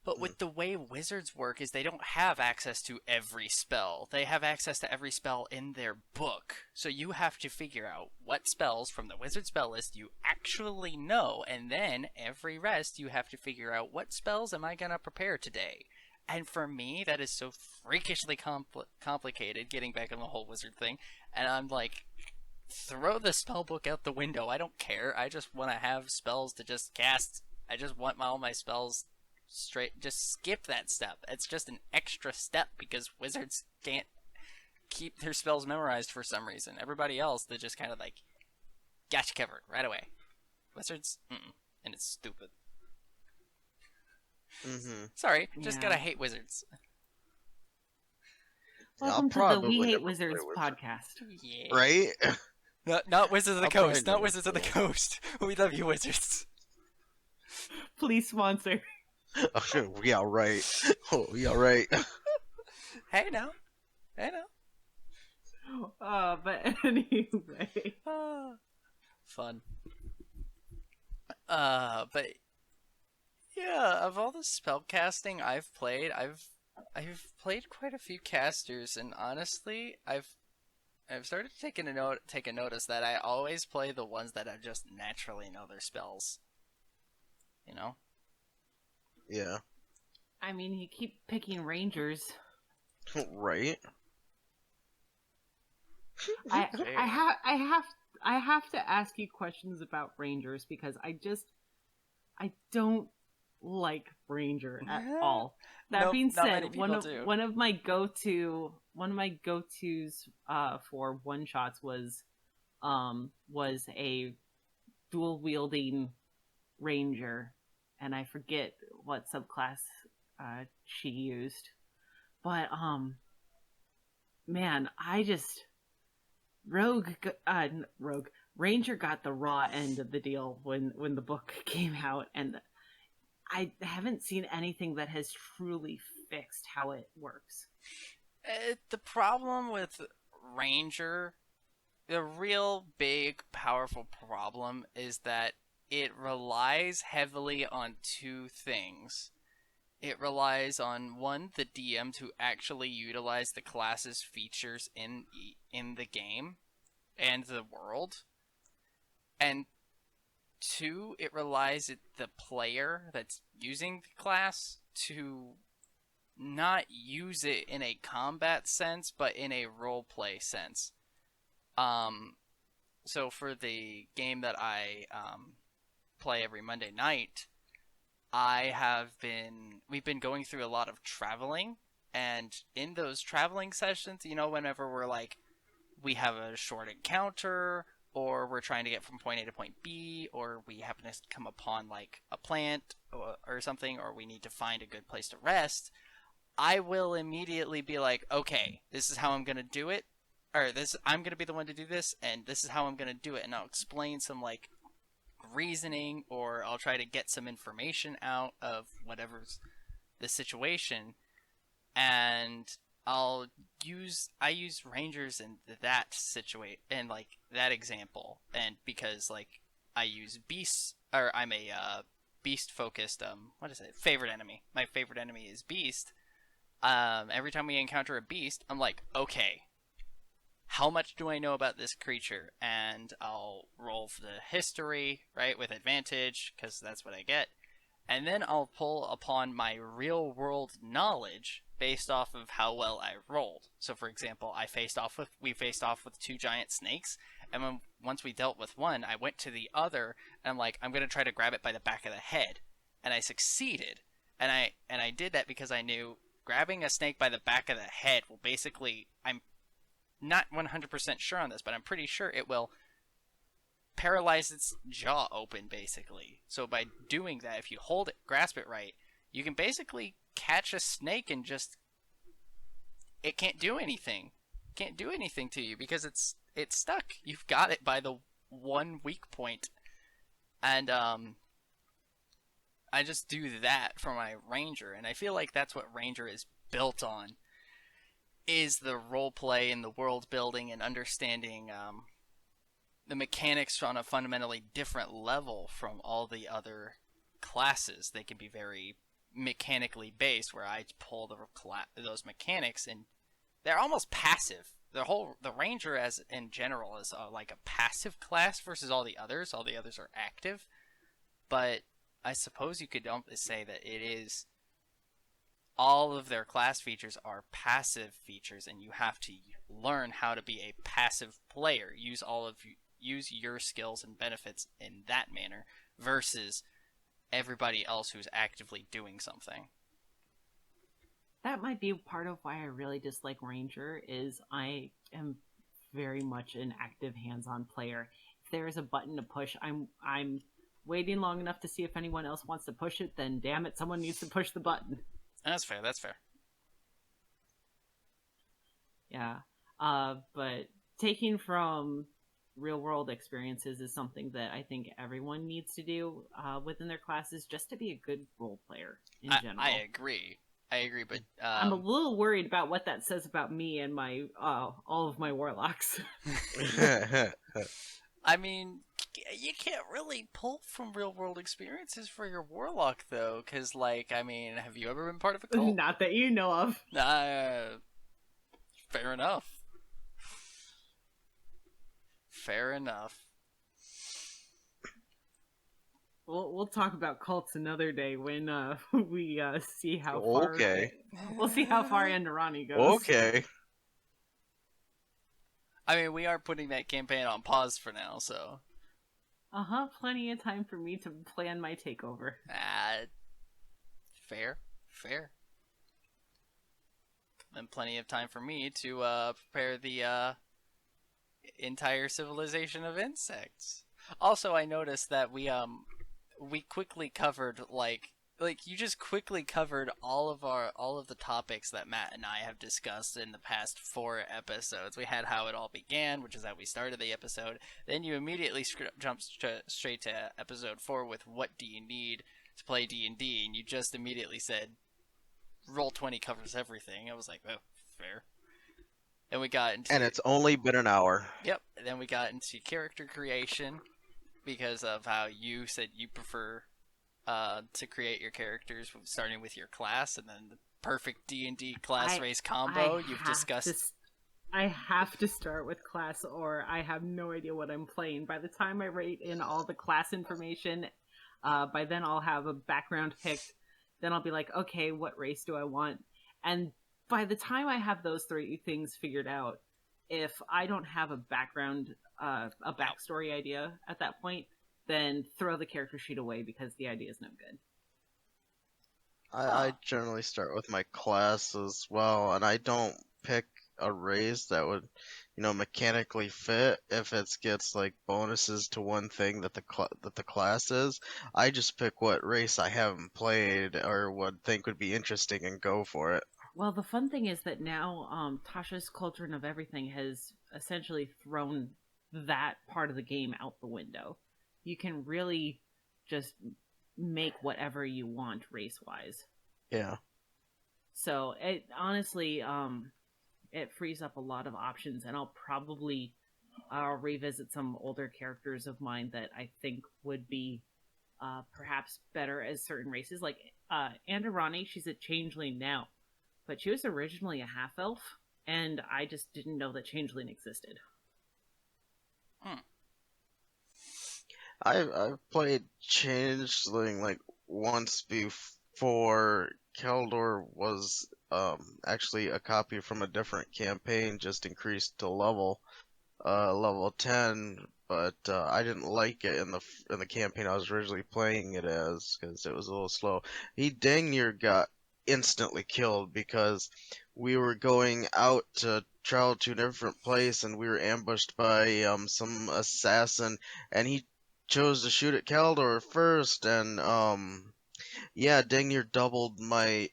But with the way wizards work is they don't have access to every spell. They have access to every spell in their book. So you have to figure out what spells from the wizard spell list you actually know, and then every rest you have to figure out what spells am I going to prepare today. And for me, that is so freakishly complicated, getting back on the whole wizard thing. And I'm like, throw the spell book out the window. I don't care. I just want to have spells to just cast. I just want all my spells straight. Just skip that step. It's just an extra step because wizards can't keep their spells memorized for some reason. Everybody else, they just kind of like, got you covered right away. Wizards, and it's stupid. Sorry, just gotta hate wizards. Welcome to the We Hate Wizards podcast. Yeah. Right? Not Wizards of the Coast. Not Wizards of the Coast. We love you, wizards. Please sponsor. Yeah, right. Oh, yeah, right. Hey now. But anyway. Fun. But yeah, of all the spell casting I've played, I've played quite a few casters, and honestly, I've started taking a notice that I always play the ones that I just naturally know their spells. You know? Yeah. I mean, you keep picking rangers. Right. I have to ask you questions about rangers because I don't like ranger at all. That being said, one of my go-tos for one shots was a dual wielding ranger, and I forget what subclass she used, But man, I just Rogue Ranger got the raw end of the deal when the book came out, and I haven't seen anything that has truly fixed how it works. The problem with Ranger, the real big, powerful problem is that it relies heavily on two things. It relies on one, the DM to actually utilize the class's features in the game and the world, and two, it relies on the player that's using the class to not use it in a combat sense, but in a roleplay sense. Um, so for the game that I play every Monday night, we've been going through a lot of traveling, and in those traveling sessions, whenever we have a short encounter, or we're trying to get from point A to point B, or we happen to come upon like a plant or something, or we need to find a good place to rest, I will immediately be like, okay, this is how I'm gonna do it, or I'm gonna be the one to do this, and this is how I'm gonna do it, and I'll explain some like reasoning, or I'll try to get some information out of whatever's the situation, and I use rangers in that in like that example, and because like I use beasts, or I'm a beast focused what is it, favorite enemy. My favorite enemy is beast. Every time we encounter a beast, I'm like, okay, how much do I know about this creature? And I'll roll for the history, right, with advantage, because that's what I get. And then I'll pull upon my real world knowledge based off of how well I rolled. So for example, we faced off with two giant snakes, and once we dealt with one, I went to the other, and I'm like, I'm gonna try to grab it by the back of the head. And I succeeded. And I did that because I knew grabbing a snake by the back of the head will basically, I'm not 100% sure on this, but I'm pretty sure it will paralyze its jaw open, basically. So by doing that, if you hold it, grasp it right, you can basically catch a snake and just, it can't do anything. Can't do anything to you because it's stuck. You've got it by the one weak point. And I just do that for my ranger, and I feel like that's what ranger is built on, is the role play and the world building and understanding the mechanics on a fundamentally different level from all the other classes. They can be very mechanically based, where I pull those mechanics, and they're almost passive. The ranger, as in general, is like a passive class versus all the others. All the others are active, but I suppose you could say that it is, all of their class features are passive features, and you have to learn how to be a passive player. Use your skills and benefits in that manner versus everybody else who's actively doing something. That might be part of why I really dislike Ranger, is I am very much an active hands-on player. If there is a button to push, I'm waiting long enough to see if anyone else wants to push it, then damn it, someone needs to push the button. That's fair, that's fair. Yeah. But taking from real world experiences is something that I think everyone needs to do within their classes, just to be a good role player in general. I agree, but I'm a little worried about what that says about me and my all of my warlocks. I mean, you can't really pull from real world experiences for your warlock, though, because, like, I mean, have you ever been part of a cult? Not that you know of. Fair enough. Fair enough. We'll talk about cults another day when we see how far. Okay. We'll see how far Enderani goes. Okay. I mean, we are putting that campaign on pause for now, so. Plenty of time for me to plan my takeover. Fair. And plenty of time for me to prepare the entire civilization of insects. Also, I noticed that we quickly covered like like you just quickly covered all of the topics that Matt and I have discussed in the past 4 episodes. We had how it all began, which is how we started the episode. Then you immediately jumped straight to episode 4 with what do you need to play D&D, and you just immediately said roll 20 covers everything. I was like, oh, fair. And we got into And it's only been an hour. yep. And then we got into character creation because of how you said you prefer to create your characters starting with your class and then the perfect D&D class I race combo I you've have discussed. I have to start with class, or I have no idea what I'm playing. By the time I write in all the class information, by then I'll have a background picked. Then I'll be like, okay, what race do I want? And by the time I have those 3 things figured out, if I don't have a background, a backstory idea at that point, then throw the character sheet away because the idea is no good. I generally start with my class as well, and I don't pick a race that would, mechanically fit if it gets like bonuses to one thing that the class is. I just pick what race I haven't played or would think would be interesting and go for it. Well, the fun thing is that now Tasha's Cauldron of Everything has essentially thrown that part of the game out the window. You can really just make whatever you want race wise. Yeah. So it honestly, it frees up a lot of options, and I'll revisit some older characters of mine that I think would be perhaps better as certain races. Like Andarani, she's a changeling now, but she was originally a half elf, and I just didn't know that changeling existed. I've played Changeling like once before. Keldor was actually a copy from a different campaign, just increased to level 10, but I didn't like it in the campaign I was originally playing it as because it was a little slow. He dang near got instantly killed because we were going out to travel to a different place and we were ambushed by some assassin, and he chose to shoot at Kaldor first, and yeah, dang near doubled my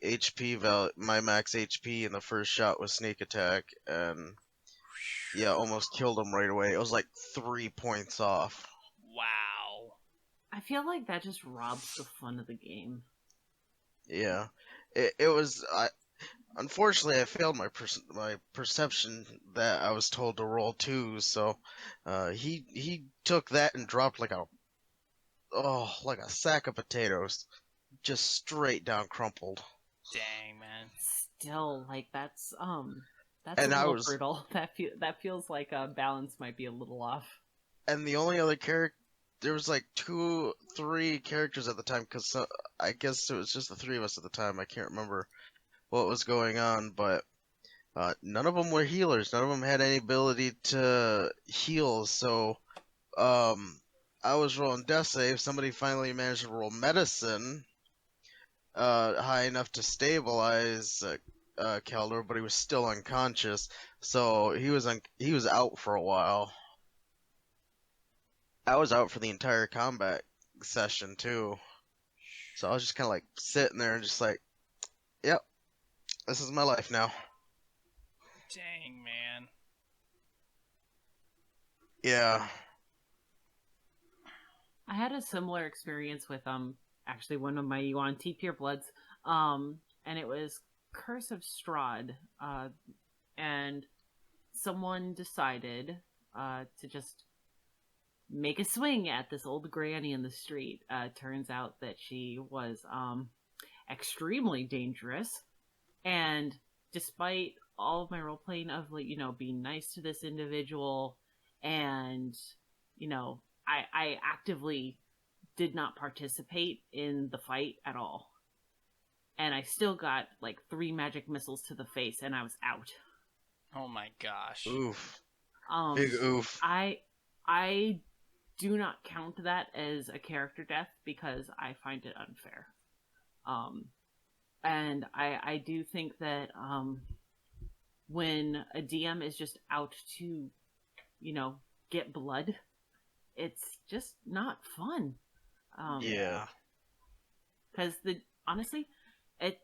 my max HP in the first shot with sneak attack, and yeah, almost killed him right away. It was like 3 points off. Wow. I feel like that just robs the fun of the game. Yeah, it was. Unfortunately, I failed my perception that I was told to roll 2. So, he took that and dropped like a sack of potatoes, just straight down crumpled. Dang, man. Still, like that's a And I little was, brutal. That feels like balance might be a little off. and the only other character, there was like 3 characters at the time, because I guess it was just the 3 of us at the time. I can't remember what was going on, but none of them were healers. None of them had any ability to heal. So I was rolling death save. Somebody finally managed to roll medicine high enough to stabilize Keldor, but he was still unconscious. So he was out for a while. I was out for the entire combat session too. So I was just kind of like sitting there and just like, yep, this is my life now. Dang, man. Yeah. I had a similar experience with actually one of my Yuan T tier bloods, and it was Curse of Strahd, and someone decided to just make a swing at this old granny in the street. Turns out that she was extremely dangerous, and despite all of my role playing of like being nice to this individual, and I actively did not participate in the fight at all, and I still got like 3 magic missiles to the face, and I was out. Oh my gosh. Oof. Big oof. I do not count that as a character death because I find it unfair. And I do think that when a DM is just out to, get blood, it's just not fun. Yeah. Because honestly, it.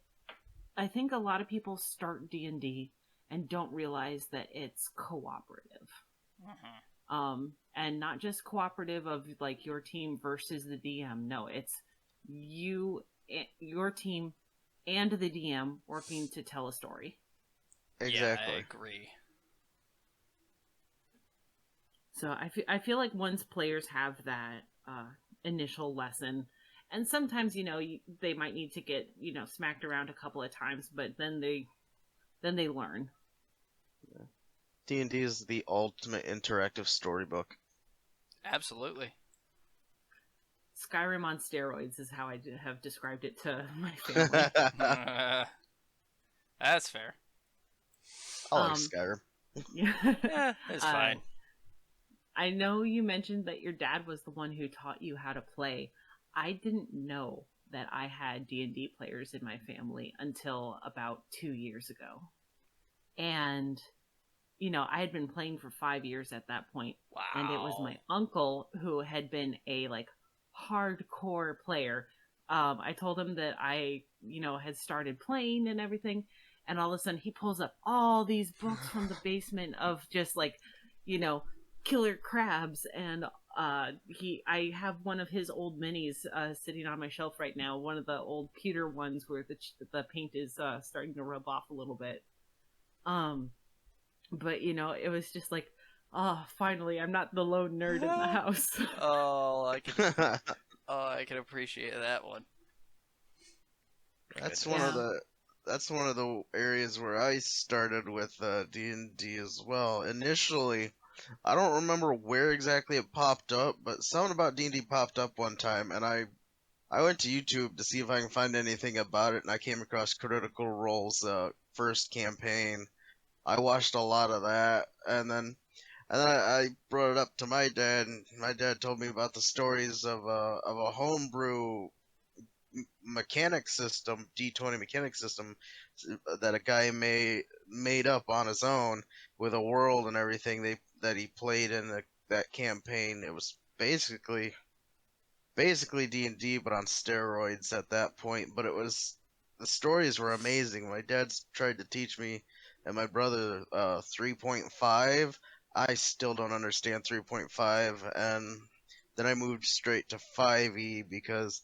I think a lot of people start D&D and don't realize that it's cooperative. And not just cooperative of like your team versus the DM. No, it's you, your team, and the DM working to tell a story. Yeah, I Exactly. agree. So I feel like once players have that initial lesson, and sometimes they might need to get smacked around a couple of times, but then they learn. D&D is the ultimate interactive storybook. Absolutely. Skyrim on steroids is how I have described it to my family. That's fair. I like Skyrim. Yeah, it's fine. I know you mentioned that your dad was the one who taught you how to play. I didn't know that I had D&D players in my family until about 2 years ago. And, I had been playing for 5 years at that point. Wow. And it was my uncle who had been a, hardcore player. I told him that I, had started playing and everything. And all of a sudden he pulls up all these books from the basement of just, killer crabs, and I have one of his old minis sitting on my shelf right now, one of the old pewter ones where the paint is starting to rub off a little bit. But it was just like, oh, finally I'm not the lone nerd in the house. Oh, I can appreciate that one. That's Goodness. that's one of the areas where I started with D&D as well. Initially, I don't remember where exactly it popped up, but something about D&D popped up one time, and I went to YouTube to see if I can find anything about it, and I came across Critical Role's first campaign. I watched a lot of that, and then I brought it up to my dad, and my dad told me about the stories of a homebrew mechanic system, D20 mechanic system that a guy made up on his own with a world and everything that he played in that campaign. It was basically D&D but on steroids at that point, but the stories were amazing. My dad's tried to teach me and my brother 3.5. I still don't understand 3.5, and then I moved straight to 5e because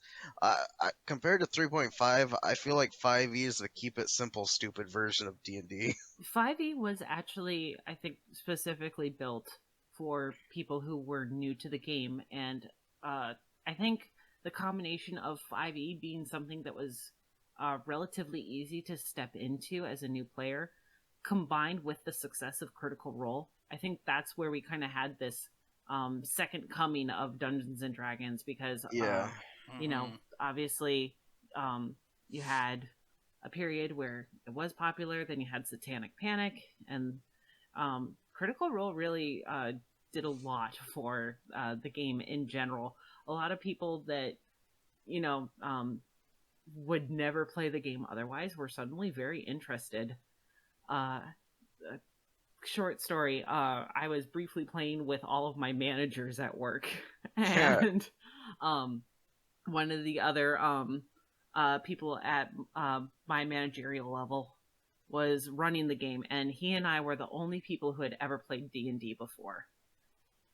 compared to 3.5, I feel like 5e is the keep it simple stupid version of D&D. 5e was actually, I think, specifically built for people who were new to the game, and I think the combination of 5e being something that was relatively easy to step into as a new player, combined with the success of Critical Role, I think that's where we kind of had this second coming of Dungeons and Dragons, because Yeah. obviously you had a period where it was popular, then you had Satanic Panic, and Critical Role really did a lot for the game in general. A lot of people that would never play the game otherwise were suddenly very interested. Short story, I was briefly playing with all of my managers at work, and one of the other people at my managerial level was running the game, and he and I were the only people who had ever played D&D before.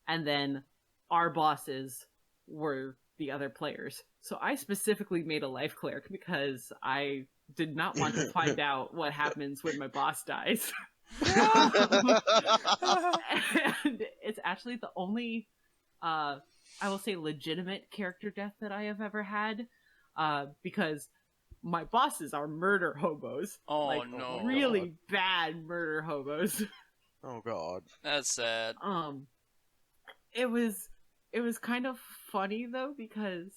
And then our bosses were the other players. So I specifically made a life cleric because I did not want to find out what happens when my boss dies. And it's actually the only I will say legitimate character death that I have ever had, because my bosses are murder hobos. Oh no. Really bad murder hobos. Oh god. That's sad. It was kind of funny though, because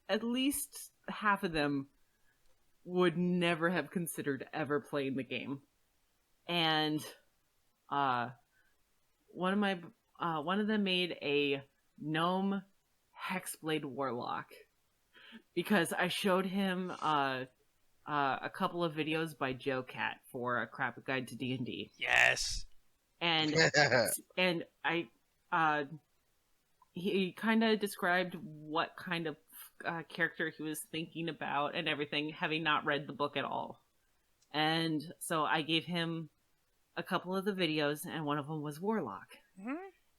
at least half of them would never have considered ever playing the game. And one of them made a gnome hexblade warlock because I showed him a couple of videos by Joe Cat for a crap guide to D&D. Yes. And I he kind of described what kind of character he was thinking about and everything, having not read the book at all. And so I gave him a couple of the videos, and one of them was Warlock. Mm-hmm.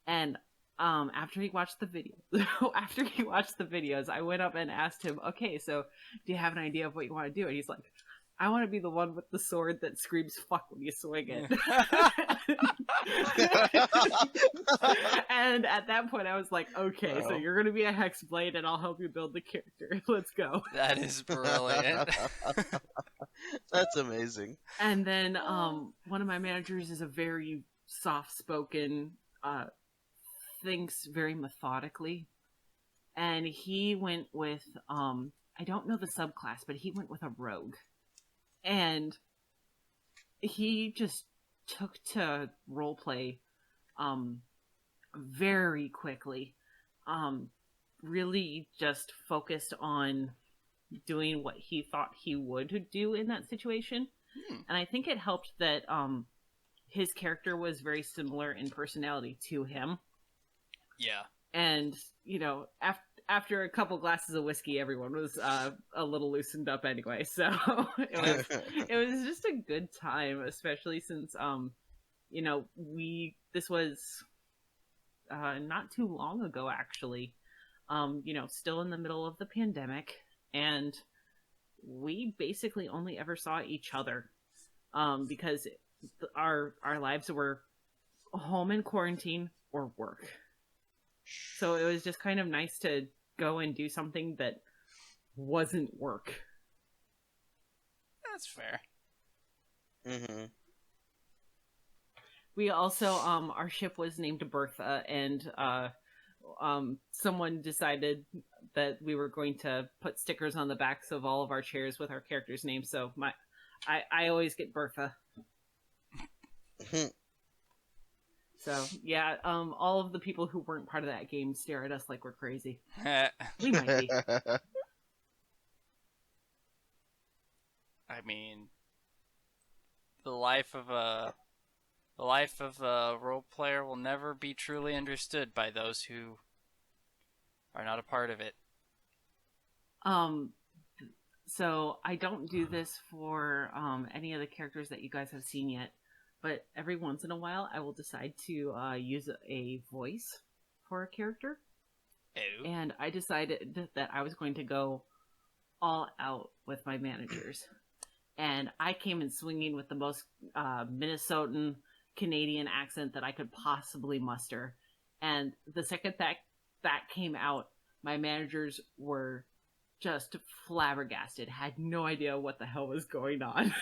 And after he watched the video, I went up and asked him, "Okay, so do you have an idea of what you want to do?" And he's like, "I want to be the one with the sword that screams fuck when you swing it." And at that point, I was like, "Okay, so you're gonna be a Hexblade, and I'll help you build the character. Let's go." That is brilliant. That's amazing. And then one of my managers is a very soft-spoken, thinks very methodically, and he went with I don't know the subclass, but he went with a rogue, and he just took to roleplay very quickly. Really just focused on doing what he thought he would do in that situation. And I think it helped that his character was very similar in personality to him. Yeah. And, you know, after a couple glasses of whiskey, everyone was a little loosened up anyway. So it was just a good time, especially since, you know, this was not too long ago, actually. You know, still in the middle of the pandemic. And we basically only ever saw each other because our lives were home in quarantine or work. So it was just kind of nice to go and do something that wasn't work. That's fair. Mm-hmm. We also, our ship was named Bertha, and someone decided that we were going to put stickers on the backs of all of our chairs with our characters' names. So I always get Bertha. So yeah, all of the people who weren't part of that game stare at us like we're crazy. We might be. I mean, the life of a role player will never be truly understood by those who are not a part of it. So I don't do this for any of the characters that you guys have seen yet, but every once in a while I will decide to use a voice for a character. Oh. And I decided that I was going to go all out with my managers. And I came in swinging with the most Minnesotan Canadian accent that I could possibly muster. And the second that came out, my managers were just flabbergasted, had no idea what the hell was going on.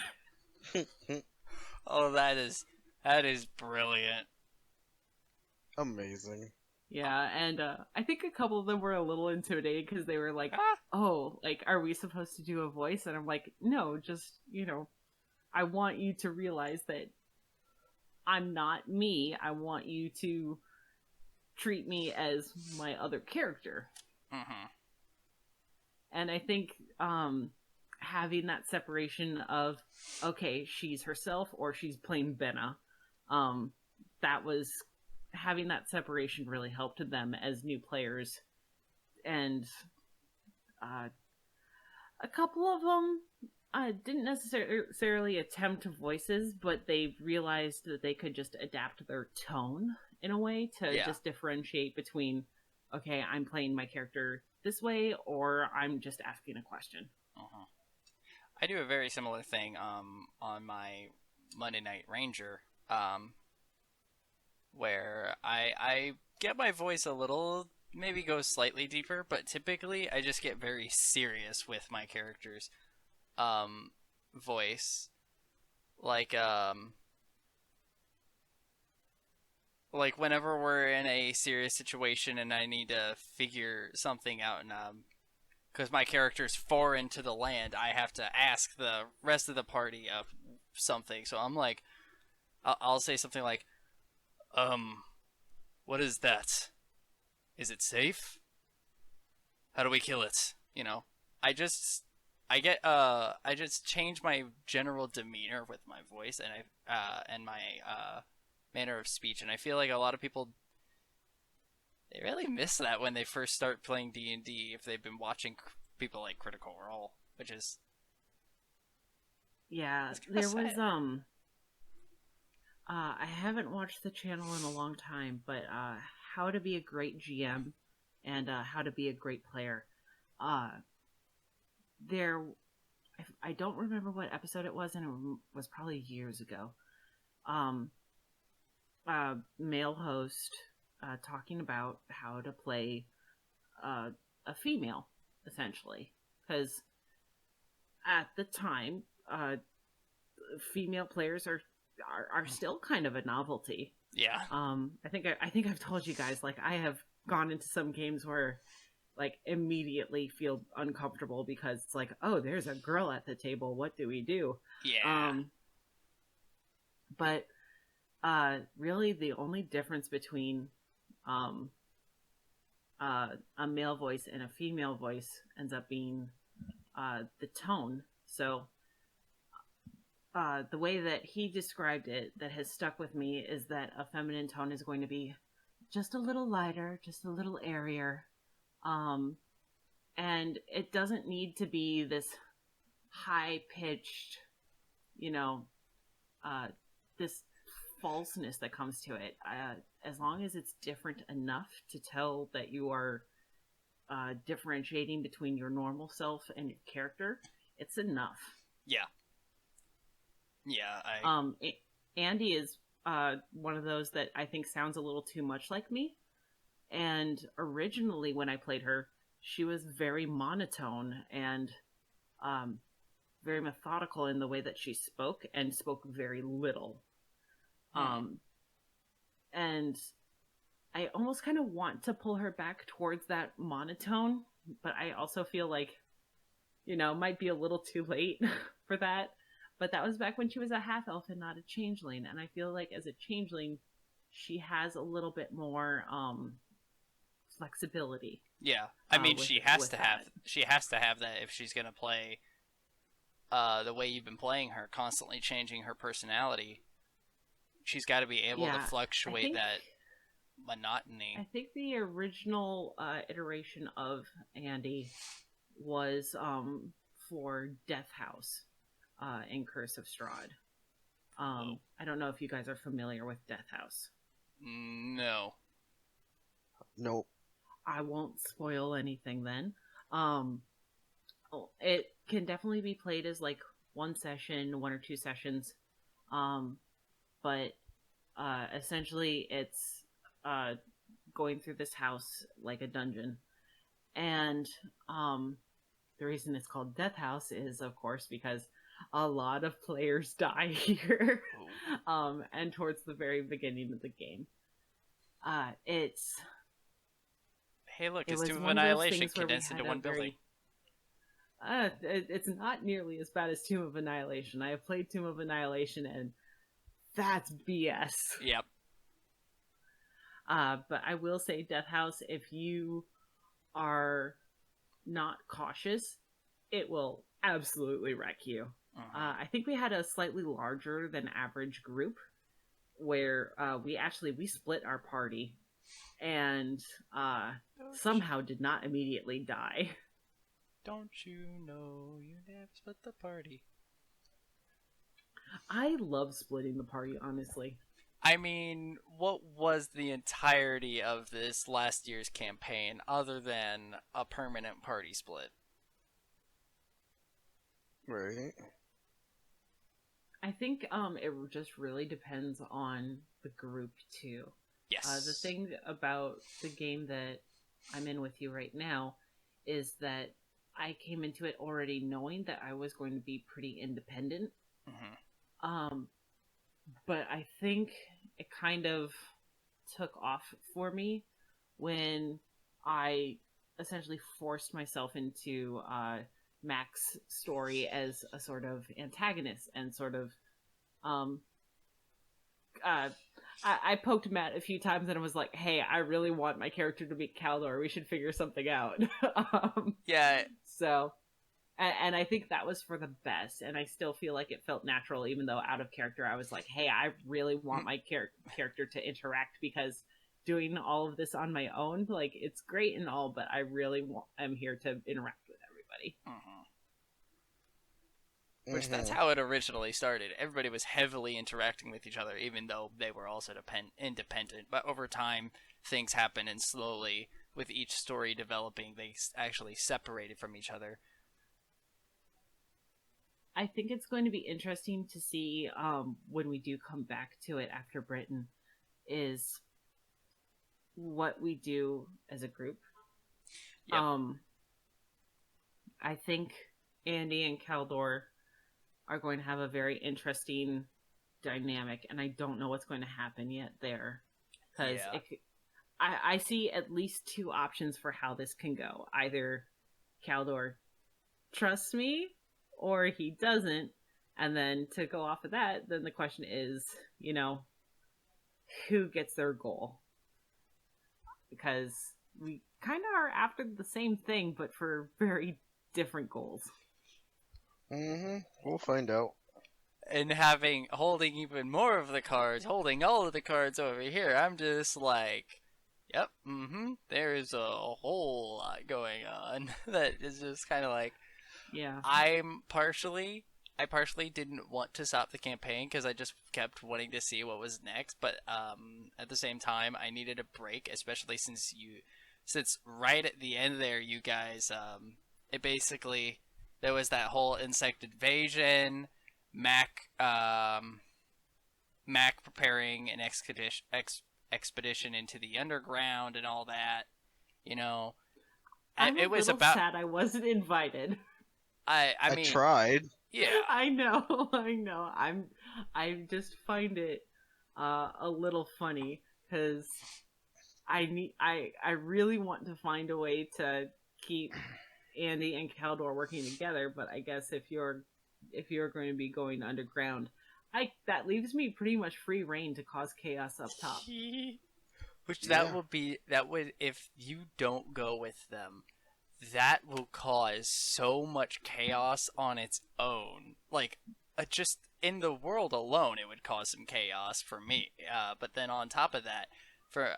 Oh, that is brilliant. Amazing. Yeah, and I think a couple of them were a little intimidated because they were like, "Oh, like, are we supposed to do a voice?" And I'm like, "No, just, you know, I want you to realize that I'm not me. I want you to treat me as my other character." Mm-hmm. And I think having that separation of, okay, she's herself or she's playing Benna, that was... having that separation really helped them as new players. And a couple of them didn't necessarily attempt voices, but they realized that they could just adapt their tone in a way to just differentiate between, okay, I'm playing my character this way, or I'm just asking a question. Uh-huh. I do a very similar thing on my Monday Night Ranger, where I get my voice a little, maybe go slightly deeper, but typically I just get very serious with my character's voice. Like whenever we're in a serious situation and I need to figure something out, and because my character's foreign to the land, I have to ask the rest of the party something. So I'm like, I'll say something like, what is that? Is it safe? How do we kill it? You know, I just change my general demeanor with my voice and my manner of speech, and I feel like a lot of people They really miss that when they first start playing D&D if they've been watching people like Critical Role, which is Yeah, it's kind of there was sad. I haven't watched the channel in a long time, but How to Be a Great GM and How to Be a Great Player. Uh, there, I don't remember what episode it was, and it was probably years ago. Um, Male host talking about how to play a female, essentially, because at the time, female players are still kind of a novelty. Yeah. I think I've told you guys, like, I have gone into some games where like immediately feel uncomfortable because it's like, oh, there's a girl at the table, what do we do? Yeah. But really the only difference between um a male voice and a female voice ends up being the tone. So the way that he described it that has stuck with me is that a feminine tone is going to be just a little lighter, just a little airier. Um, and it doesn't need to be this high pitched, you know, this falseness that comes to it. As long as it's different enough to tell that you are differentiating between your normal self and your character, it's enough. Yeah. Yeah. Andy is one of those that I think sounds a little too much like me. And originally, when I played her, she was very monotone and very methodical in the way that she spoke and spoke very little. And I almost kind of want to pull her back towards that monotone, but I also feel like, might be a little too late for that. But that was back when she was a half elf and not a changeling. And I feel like as a changeling, she has a little bit more flexibility. Yeah. I mean, she has to that. have that if she's gonna play the way you've been playing her, constantly changing her personality. She's got to be able to fluctuate that monotony. I think the original iteration of Andy was for Death House in Curse of Strahd. I don't know if you guys are familiar with Death House. No. Nope. I won't spoil anything then. It can definitely be played as like one or two sessions. But essentially it's going through this house like a dungeon. And the reason it's called Death House is, of course, because a lot of players die here. And towards the very beginning of the game. Hey, look, it's Tomb of Annihilation condensed into one building. It's not nearly as bad as Tomb of Annihilation. I have played Tomb of Annihilation, and that's BS. Yep. But I will say, Death House, if you are not cautious, it will absolutely wreck you. I think we had a slightly larger than average group where we split our party and somehow did not immediately die. Don't you know you never split the party? I love splitting the party, honestly. I mean, what was the entirety of this last year's campaign other than a permanent party split? Right. I think it just really depends on the group too. Yes. The thing about the game that I'm in with you right now is that I came into it already knowing that I was going to be pretty independent. But I think it kind of took off for me when I essentially forced myself into Mac's story as a sort of antagonist and sort of I poked Matt a few times and I was like, hey, I really want my character to be Caldor. We should figure something out. Yeah. So, and I think that was for the best. And I still feel like it felt natural, even though out of character, I was like, hey, I really want my character to interact because doing all of this on my own. Like, it's great and all, but I really am here to interact with everybody. Mm-hmm. Which that's Mm-hmm. how it originally started. Everybody was heavily interacting with each other, even though they were also independent. But over time, things happen, and slowly, with each story developing, they actually separated from each other. I think it's going to be interesting to see when we do come back to it after Britain is what we do as a group. Yep. I think Andy and Caldor are going to have a very interesting dynamic, and I don't know what's going to happen yet there, because I see at least two options for how this can go. Either Caldor trusts me, or he doesn't, and then to go off of that, then the question is, who gets their goal? Because we kind of are after the same thing, but for very different goals. Mm-hmm. We'll find out. And holding even more of the cards, holding all of the cards over here, I'm just like, yep, there is a whole lot going on that is just kind of like, yeah. I partially didn't want to stop the campaign because I just kept wanting to see what was next, but at the same time, I needed a break, especially since right at the end there, you guys, it basically, there was that whole insect invasion, Mac preparing an expedition into the underground and all that, I'm it was little about sad I wasn't invited. I mean, tried. Yeah, I know. I just find it a little funny because I really want to find a way to keep Andy and Caldor working together, but I guess if you're going to be going underground, that leaves me pretty much free reign to cause chaos up top. Which that would if you don't go with them, that will cause so much chaos on its own. Like, just in the world alone, it would cause some chaos for me. But then on top of that, for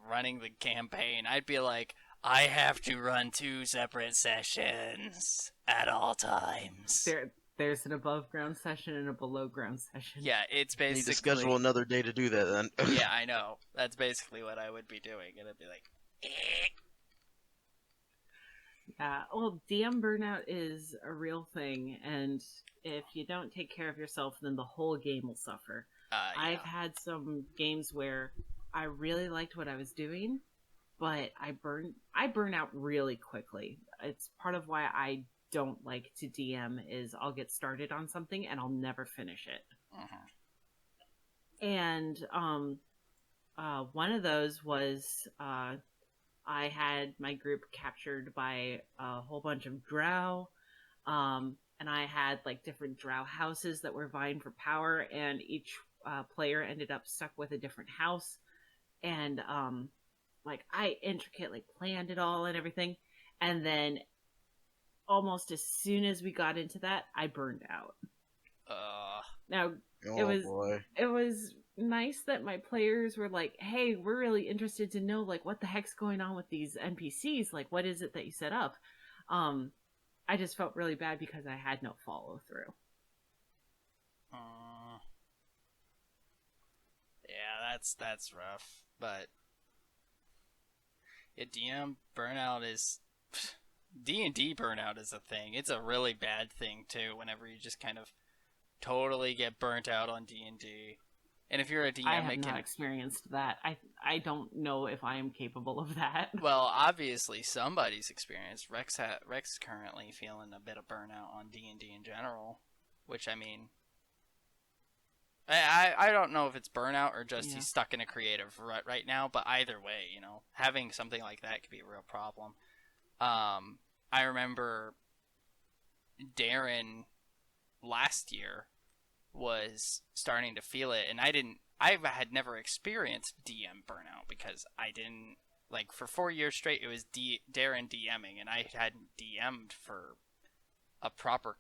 running the campaign, I'd be like, I have to run 2 separate sessions at all times. There's an above ground session and a below ground session. Yeah, it's basically... Need to schedule another day to do that then. Yeah, I know. That's basically what I would be doing. And I'd be like... Yeah, well, DM burnout is a real thing, and if you don't take care of yourself, then the whole game will suffer. Yeah. I've had some games where I really liked what I was doing, but I burn out really quickly. It's part of why I don't like to DM is I'll get started on something and I'll never finish it. And one of those was I had my group captured by a whole bunch of drow, and I had like different drow houses that were vying for power, and each player ended up stuck with a different house. And like I intricately planned it all and everything, and then almost as soon as we got into that, I burned out. Now it was nice that my players were like, hey, we're really interested to know like what the heck's going on with these NPCs, like what is it that you set up. I just felt really bad because I had no follow through. Yeah, that's rough, but yeah, DM burnout is D&D burnout is a thing. It's a really bad thing too whenever you just kind of totally get burnt out on D&D. And if you're a DM, I have not experienced that. I don't know if I am capable of that. Well, obviously somebody's experienced. Rex is currently feeling a bit of burnout on D&D in general, which I mean, I don't know if it's burnout or just he's stuck in a creative rut right now. But either way, having something like that could be a real problem. I remember Darren last year was starting to feel it, and I had never experienced DM burnout because I didn't, like, for 4 years straight it was Darren DMing, and I hadn't DM'd for a proper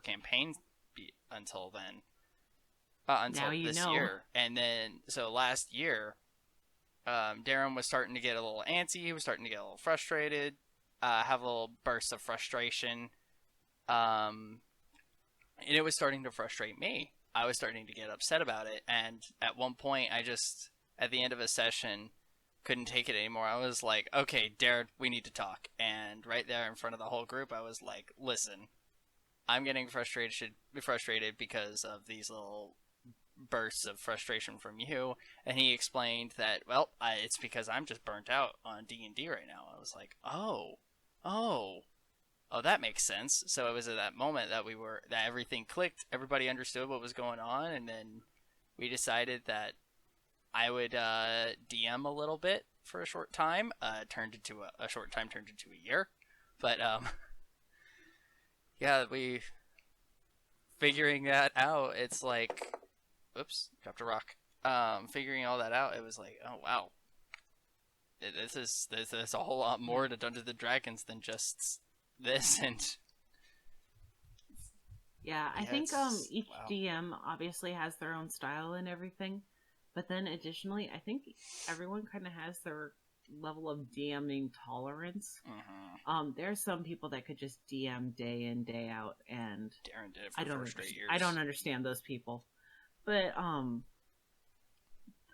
campaign until then, until this year. And then so last year Darren was starting to get a little antsy. He was starting to get a little frustrated, have a little burst of frustration. And it was starting to frustrate me. I was starting to get upset about it. And at one point, I just, at the end of a session, couldn't take it anymore. I was like, okay, Darren, we need to talk. And right there in front of the whole group, I was like, listen, I'm getting frustrated because of these little bursts of frustration from you. And he explained that, well, it's because I'm just burnt out on D&D right now. I was like, oh, that makes sense. So it was at that moment that that everything clicked. Everybody understood what was going on, and then we decided that I would DM a little bit for a short time. Turned into a short time turned into a year, but yeah, we figuring that out. It's like, oops, dropped a rock. Figuring all that out, it was like, oh wow, there's a whole lot more to Dungeons and Dragons than just this. And Yeah, I yeah, think each wow. DM obviously has their own style and everything, but then additionally, I think everyone kind of has their level of DMing tolerance. There are some people that could just DM day in day out, and Darren did it for 4 straight years. I don't understand those people, but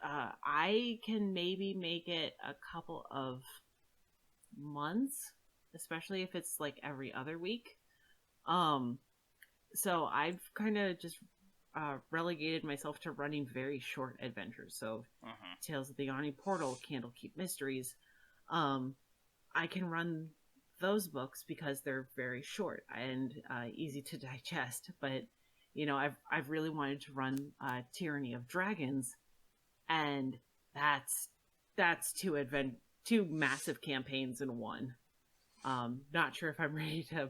I can maybe make it a couple of months, especially if it's like every other week. So I've kind of just relegated myself to running very short adventures. So Tales of the Yawning Portal, Candlekeep Mysteries. I can run those books because they're very short and easy to digest. But you know, I've really wanted to run Tyranny of Dragons, and that's two massive campaigns in one. Not sure if I'm ready to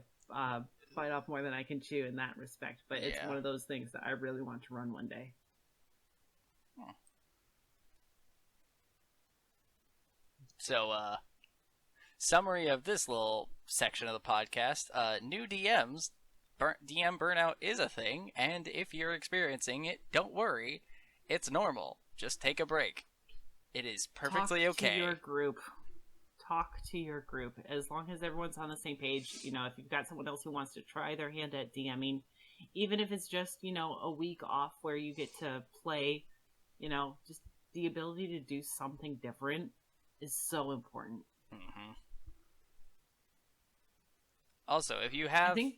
bite off more than I can chew in that respect, but it's one of those things that I really want to run one day. So, summary of this little section of the podcast: new DMs, DM burnout is a thing, and if you're experiencing it, don't worry, it's normal. Just take a break. It is perfectly okay. To your group. Talk to your group. As long as everyone's on the same page, you know, if you've got someone else who wants to try their hand at DMing, even if it's just, you know, a week off where you get to play, you know, just the ability to do something different is so important. Also, if you have, I think,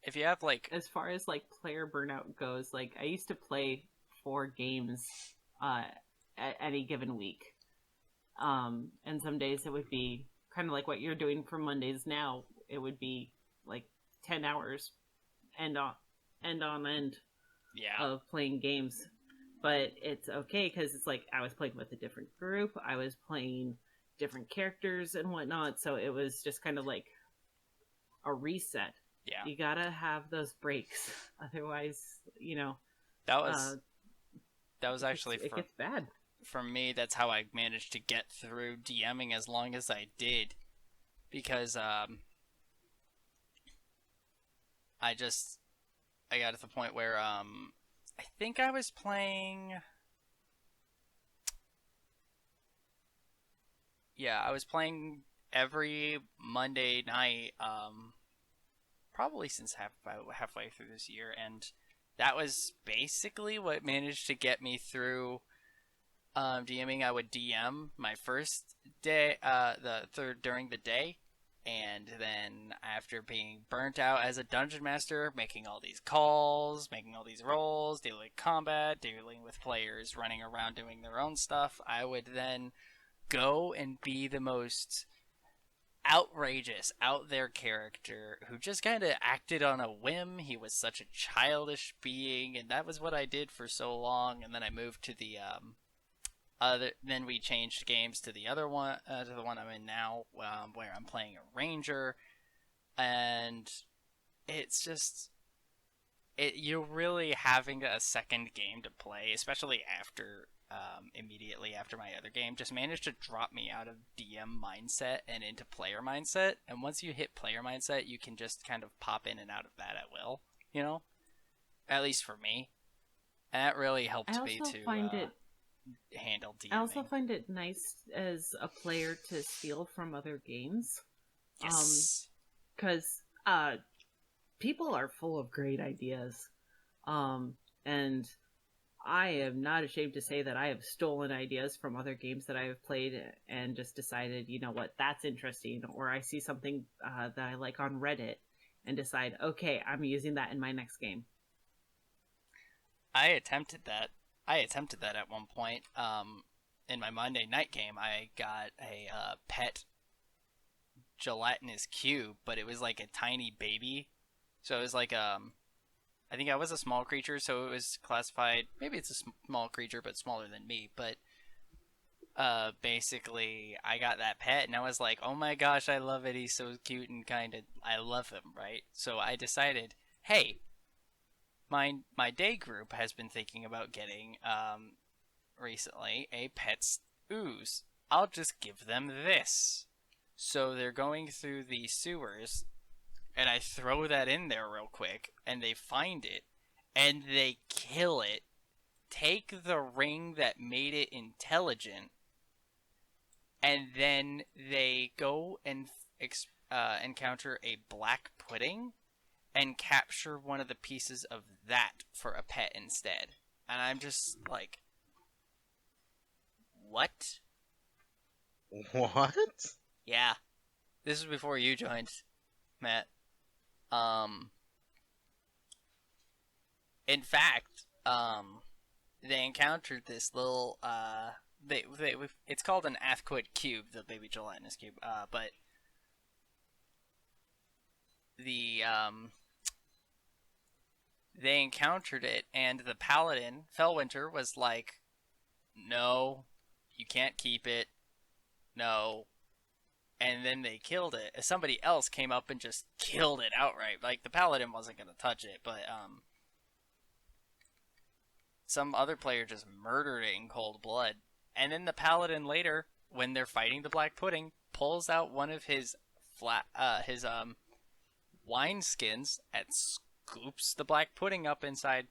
if you have like, as far as like player burnout goes, like I used to play 4 games at any given week. And some days it would be kind of like what you're doing for Mondays now. It would be like 10 hours end on end of playing games. But it's okay because it's like I was playing with a different group. I was playing different characters and whatnot. So it was just kind of like a reset. Yeah. You gotta have those breaks. Otherwise, you know. That was actually it gets bad. For me, that's how I managed to get through DMing as long as I did, because I got to the point where I think I was playing every Monday night probably since halfway through this year, and that was basically what managed to get me through DMing. I would DM my first day, the third during the day, and then after being burnt out as a dungeon master, making all these calls, making all these rolls, dealing with combat, dealing with players running around doing their own stuff, I would then go and be the most outrageous, out there character who just kind of acted on a whim. He was such a childish being, and that was what I did for so long. And then I moved to the then we changed games to the other one, to the one I'm in now, where I'm playing a ranger, and it's just you're really having a second game to play, especially after immediately after my other game, just managed to drop me out of DM mindset and into player mindset. And once you hit player mindset, you can just kind of pop in and out of that at will, you know, at least for me. And that really helped me to find it handle DMing. I also find it nice as a player to steal from other games. Yes. Because people are full of great ideas. And I am not ashamed to say that I have stolen ideas from other games that I have played and just decided, you know what, that's interesting. Or I see something that I like on Reddit and decide, okay, I'm using that in my next game. I attempted that. At one point. In my Monday night game, I got a pet gelatinous cube, but it was like a tiny baby. So it was like I think I was a small creature, so it was classified. Maybe it's a small creature, but smaller than me. But basically, I got that pet, and I was like, "Oh my gosh, I love it. He's so cute and kind of. I love him, right?" So I decided, hey, my day group has been thinking about getting recently a pet's ooze. I'll just give them this. So they're going through the sewers, and I throw that in there real quick, and they find it, and they kill it, take the ring that made it intelligent, and then they go and encounter a black pudding and capture one of the pieces of that for a pet instead. And I'm just like, what? What? Yeah, this is before you joined, Matt. In fact, they encountered this little it's called an Athquid cube, the baby gelatinous cube. But the they encountered it, and the paladin Fellwinter was like, "No, you can't keep it. No." And then they killed it. Somebody else came up and just killed it outright. Like the paladin wasn't gonna touch it, but some other player just murdered it in cold blood. And then the paladin later, when they're fighting the black pudding, pulls out one of his wine skins and scoops the black pudding up inside.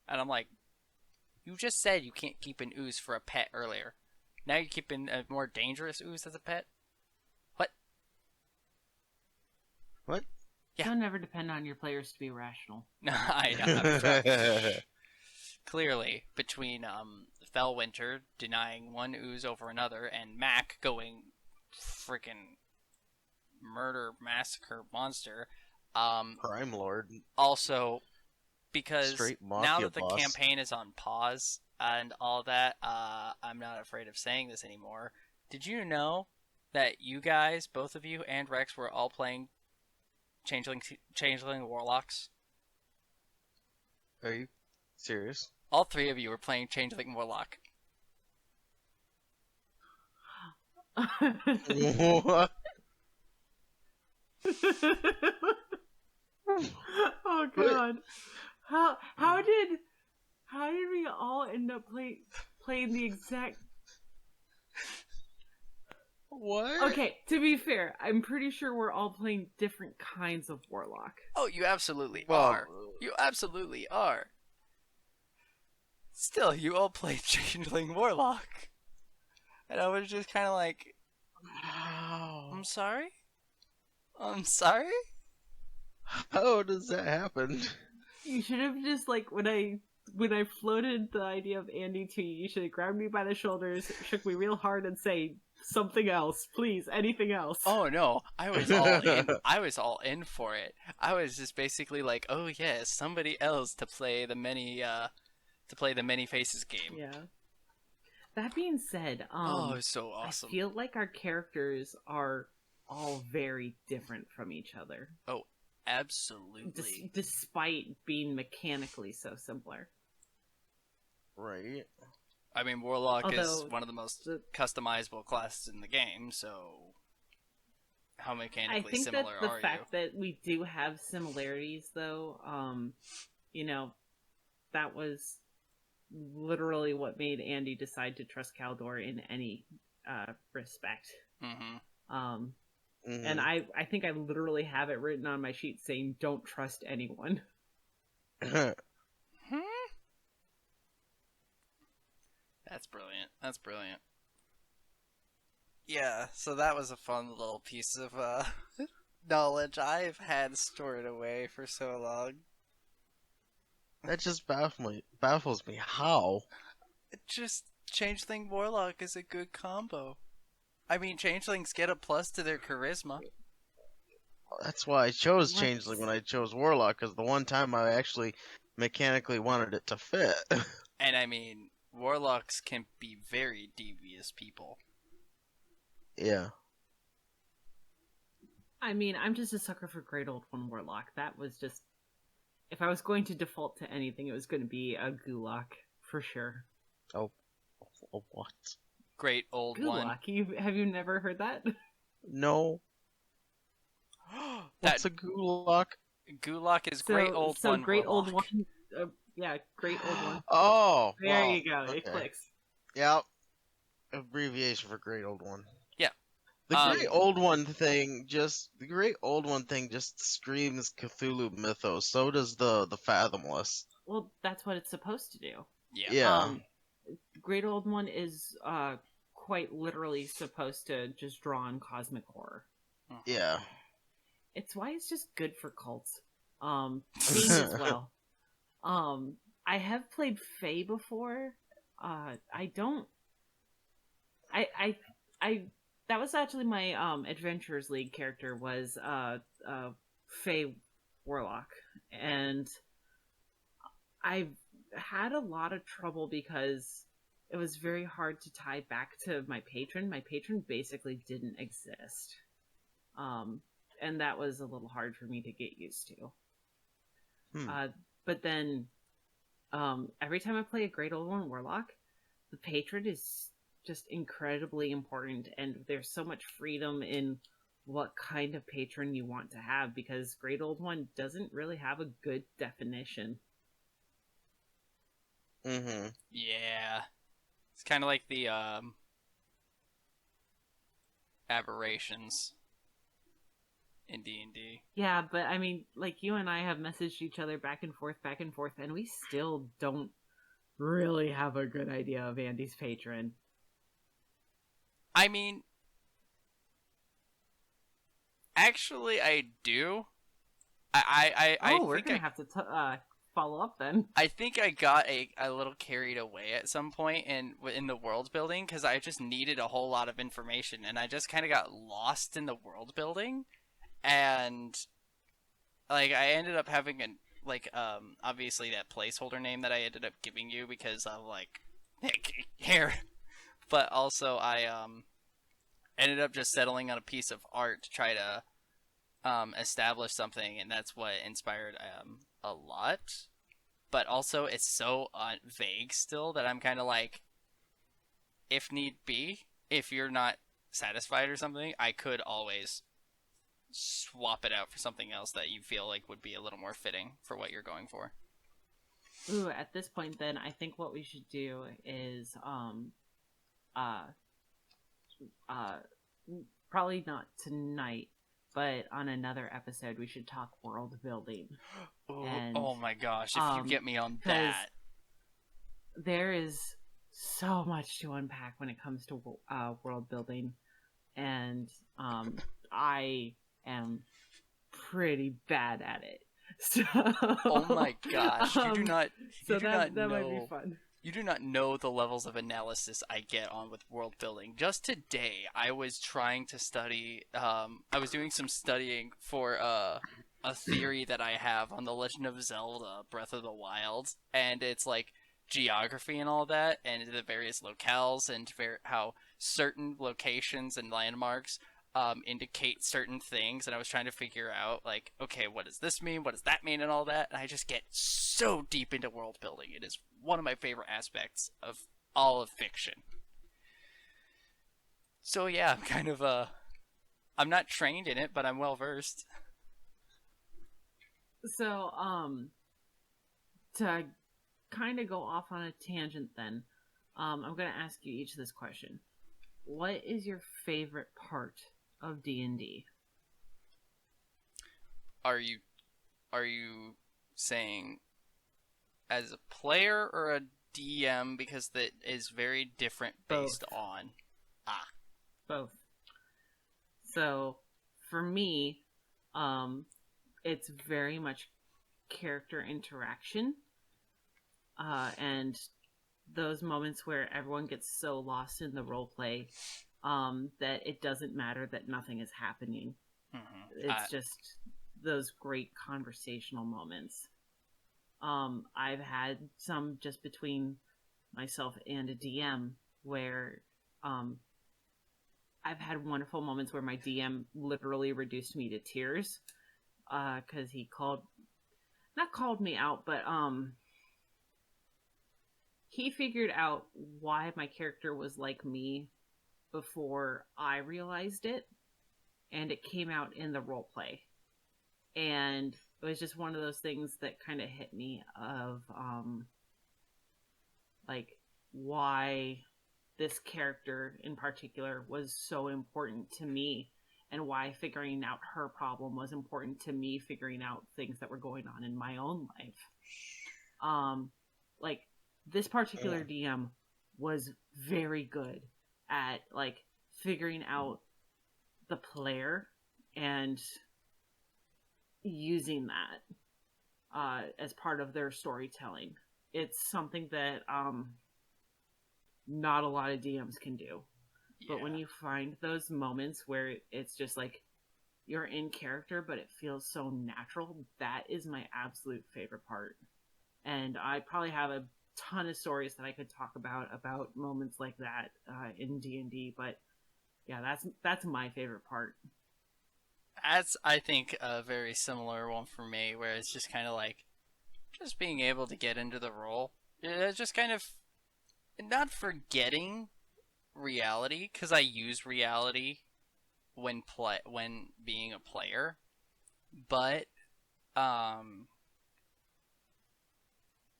And I'm like, you just said you can't keep an ooze for a pet earlier. Now you're keeping a more dangerous ooze as a pet? What? What? Yeah. Don't ever depend on your players to be rational. No, I know. Clearly, between Fellwinter denying one ooze over another and Mac going freaking murder massacre monster, Crime Lord. also because Straight now mafia that the boss. campaign is on pause and all that, I'm not afraid of saying this anymore. Did you know that you guys, both of you and Rex, were all playing Changeling Warlocks? Are you serious? All three of you were playing Changeling Warlock. What? Oh god. How did we all end up playing the exact? What? Okay, to be fair, I'm pretty sure we're all playing different kinds of warlock. Oh, you absolutely Well, are. You absolutely are. Still, you all played Changeling Warlock. And I was just kind of like, I'm sorry? I'm sorry? How does that happen? You should have just like when I floated the idea of Andy to you, you should have grabbed me by the shoulders, shook me real hard, and say something else, please, anything else. Oh no, I was all in. I was all in for it. I was just basically like, oh yes, somebody else to play the many faces game. Yeah. That being said, Oh, it's so awesome. I feel like our characters are all very different from each other. Oh, absolutely. Despite being mechanically so similar. Right. I mean, Warlock is Although, one of the most customizable classes in the game, so how mechanically I think similar that the are fact that we do have similarities, though, you know, that was literally what made Andy decide to trust Caldor in any respect. Mm-hmm. And I think I literally have it written on my sheet saying, "Don't trust anyone." That's brilliant. That's brilliant. Yeah, so that was a fun little piece of knowledge I've had stored away for so long. That just baffles me. How? It just Changeling Warlock is a good combo. I mean, Changelings get a plus to their charisma. That's why I chose What's Changeling when I chose Warlock, because the one time I actually mechanically wanted it to fit. And I mean, Warlocks can be very devious people. Yeah. I mean, I'm just a sucker for Great Old One Warlock. That was just, if I was going to default to anything, it was going to be a Gulak for sure. Oh, what? Great Old One. Gulak. Have you never heard that? No. That What's a Gulak? Gulak is Great Old One Great Old Warlock. One. Yeah, Great Old One. Oh, There wow. you go. Okay. It clicks. Yep. Abbreviation for Great Old One. Yeah. The Great Old One thing just screams Cthulhu mythos. So does the Fathomless. Well, that's what it's supposed to do. Yeah. Yeah. Great Old One is quite literally supposed to just draw on cosmic horror. Yeah. It's why it's just good for cults. Bein as well. I have played Fae before. I don't. I that was actually my Adventurers League character was Fae Warlock, and I've had a lot of trouble because it was very hard to tie back to my patron. My patron basically didn't exist. And that was a little hard for me to get used to. But then, every time I play a Great Old One Warlock, the patron is just incredibly important, and there's so much freedom in what kind of patron you want to have, because Great Old One doesn't really have a good definition. Mm-hmm. Yeah. It's kind of like the aberrations in D&D. Yeah, but I mean, like, you and I have messaged each other back and forth, and we still don't really have a good idea of Andy's patron. I mean, actually, I do. We're gonna have to follow up then. I think I got a little carried away at some point in the world building because I just needed a whole lot of information, and I just kind of got lost in the world building, and like I ended up having obviously that placeholder name that I ended up giving you because of like here, but also I ended up just settling on a piece of art to try to establish something, and that's what inspired a lot. But also, it's so vague still that I'm kind of like, if need be, if you're not satisfied or something, I could always swap it out for something else that you feel like would be a little more fitting for what you're going for. Ooh, at this point, then I think what we should do is probably not tonight, but on another episode we should talk world building. Oh my gosh, if you get me on that. There is so much to unpack when it comes to world building, and I am pretty bad at it. So, oh my gosh, you do not know. Might be fun. You do not know the levels of analysis I get on with world building. Just today, I was trying to study. I was doing some studying for a theory that I have on the Legend of Zelda: Breath of the Wild, and it's like geography and all that, and the various locales, and how certain locations and landmarks indicate certain things, and I was trying to figure out, like, okay, what does this mean? What does that mean? And all that. And I just get so deep into world building. It is one of my favorite aspects of all of fiction. So yeah, I'm kind of I'm not trained in it, but I'm well versed. So, to kind of go off on a tangent, then, I'm going to ask you each this question: what is your favorite part of D&D? Are you saying as a player or a DM because that is very different based Both. on Both. So for me, it's very much character interaction, and those moments where everyone gets so lost in the role play that it doesn't matter that nothing is happening. It's just those great conversational moments. I've had some just between myself and a DM where I've had wonderful moments where my DM literally reduced me to tears because he not called me out, but he figured out why my character was like me before I realized it, and it came out in the role play. And it was just one of those things that kind of hit me of like why this character in particular was so important to me, and why figuring out her problem was important to me figuring out things that were going on in my own life. Like this particular DM was very good at like figuring out the player and using that as part of their storytelling. It's something that not a lot of DMs can do. Yeah. But when you find those moments where it's just like you're in character, but it feels so natural, that is my absolute favorite part. And I probably have a ton of stories that I could talk about moments like that in D&D. But yeah, that's my favorite part. That's, I think, a very similar one for me, where it's just kind of like just being able to get into the role. It's just kind of not forgetting reality, because I use reality when being a player, but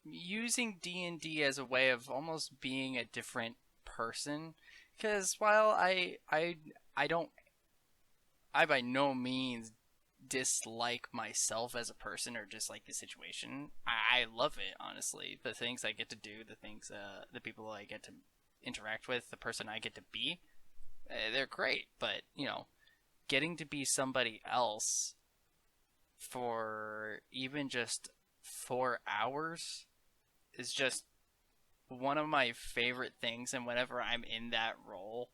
using D&D as a way of almost being a different person, because while I by no means dislike myself as a person or dislike the situation. I love it, honestly. The things I get to do, the people I get to interact with, the person I get to be, they're great. But, getting to be somebody else for even just 4 hours is just one of my favorite things. And whenever I'm in that role,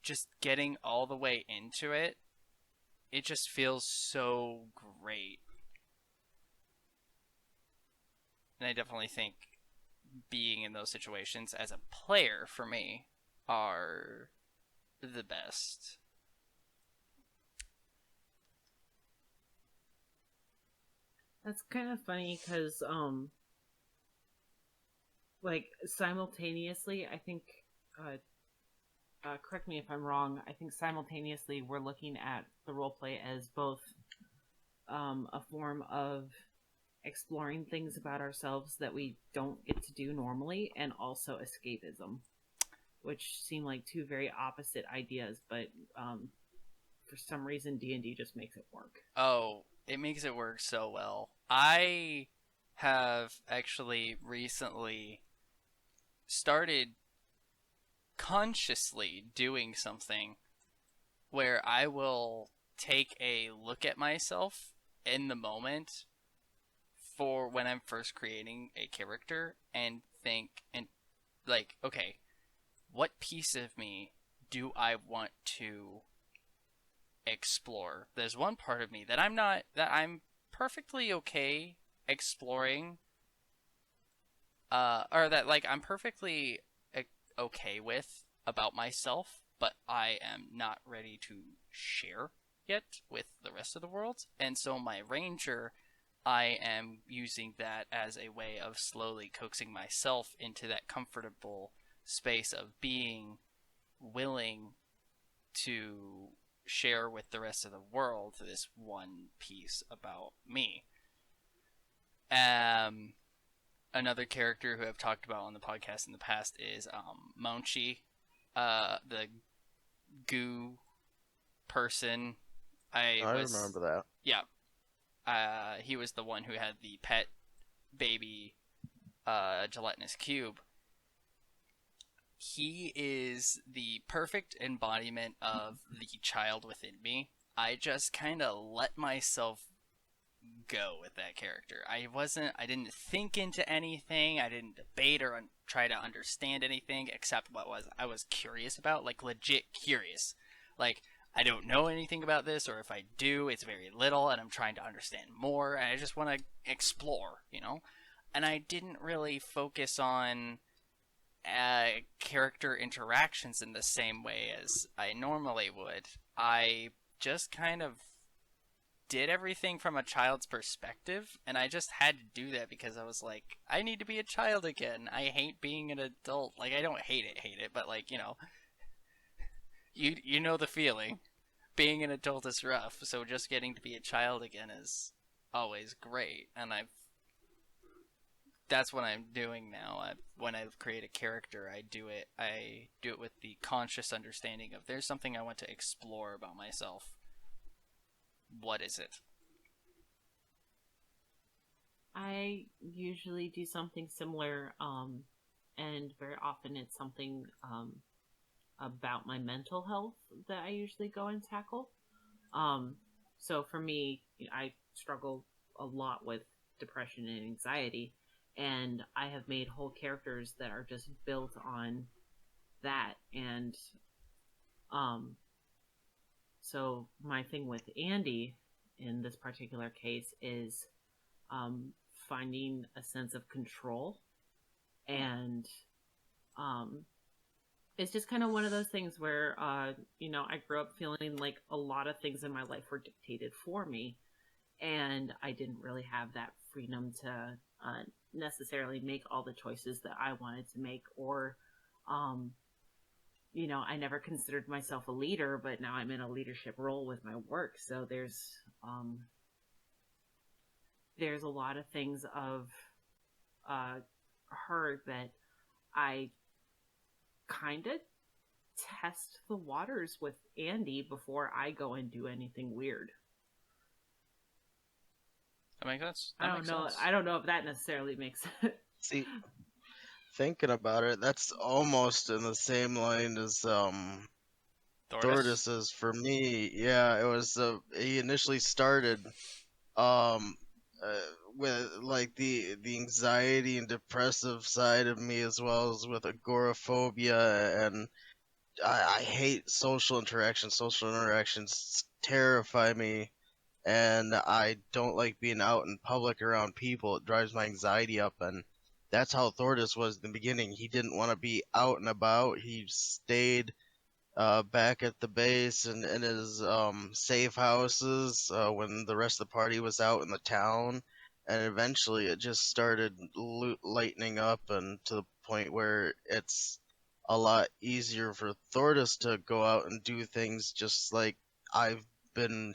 just getting all the way into it, it just feels so great. And I definitely think being in those situations as a player, for me, are the best. That's kind of funny because like simultaneously, I think correct me if I'm wrong, I think simultaneously we're looking at the roleplay as both a form of exploring things about ourselves that we don't get to do normally, and also escapism, which seem like two very opposite ideas, but for some reason D&D just makes it work. Oh, it makes it work so well. I have actually recently started consciously doing something where I will take a look at myself in the moment for when I'm first creating a character and think, and like, okay, what piece of me do I want to explore? There's one part of me that I'm perfectly okay exploring, or that like I'm perfectly okay with about myself, but I am not ready to share yet with the rest of the world. And so my ranger, I am using that as a way of slowly coaxing myself into that comfortable space of being willing to share with the rest of the world this one piece about me. Another character who I've talked about on the podcast in the past is Monchi, the goo person. I remember that. Yeah. He was the one who had the pet baby gelatinous cube, he is the perfect embodiment of the child within me. I just kind of let myself go with that character. I didn't think into anything. I didn't debate or try to understand anything except what was I was curious about, like legit curious. Like I don't know anything about this, or if I do, it's very little, and I'm trying to understand more, and I just want to explore, you know. And I didn't really focus on character interactions in the same way as I normally would. I just kind of did everything from a child's perspective, and I just had to do that because I was like, I need to be a child again. I hate being an adult. Like, I don't hate it, but like, you know the feeling. Being an adult is rough, so just getting to be a child again is always great, and that's what I'm doing now. When I create a character, I do it. I do it with the conscious understanding of there's something I want to explore about myself. What is it? I usually do something similar, and very often it's something about my mental health that I usually go and tackle. Um, so for me, I struggle a lot with depression and anxiety, and I have made whole characters that are just built on that. And um, so my thing with Andy in this particular case is finding a sense of control, and um, it's just kind of one of those things where I grew up feeling like a lot of things in my life were dictated for me, and I didn't really have that freedom to necessarily make all the choices that I wanted to make, or um, I never considered myself a leader, but now I'm in a leadership role with my work. So there's a lot of things of her that I kind of test the waters with Andy before I go and do anything weird. That makes sense. I don't know. I don't know if that necessarily makes sense. See, thinking about it, that's almost in the same line as Thordis? Thordis's for me. Yeah, it was he initially started um uh, with like the anxiety and depressive side of me, as well as with agoraphobia, and I hate social interactions. Social interactions terrify me, and I don't like being out in public around people. It drives my anxiety up, and that's how Thordis was in the beginning. He didn't want to be out and about. He stayed back at the base and in his safe houses when the rest of the party was out in the town. And eventually it just started lightening up, and to the point where it's a lot easier for Thordis to go out and do things, just like I've been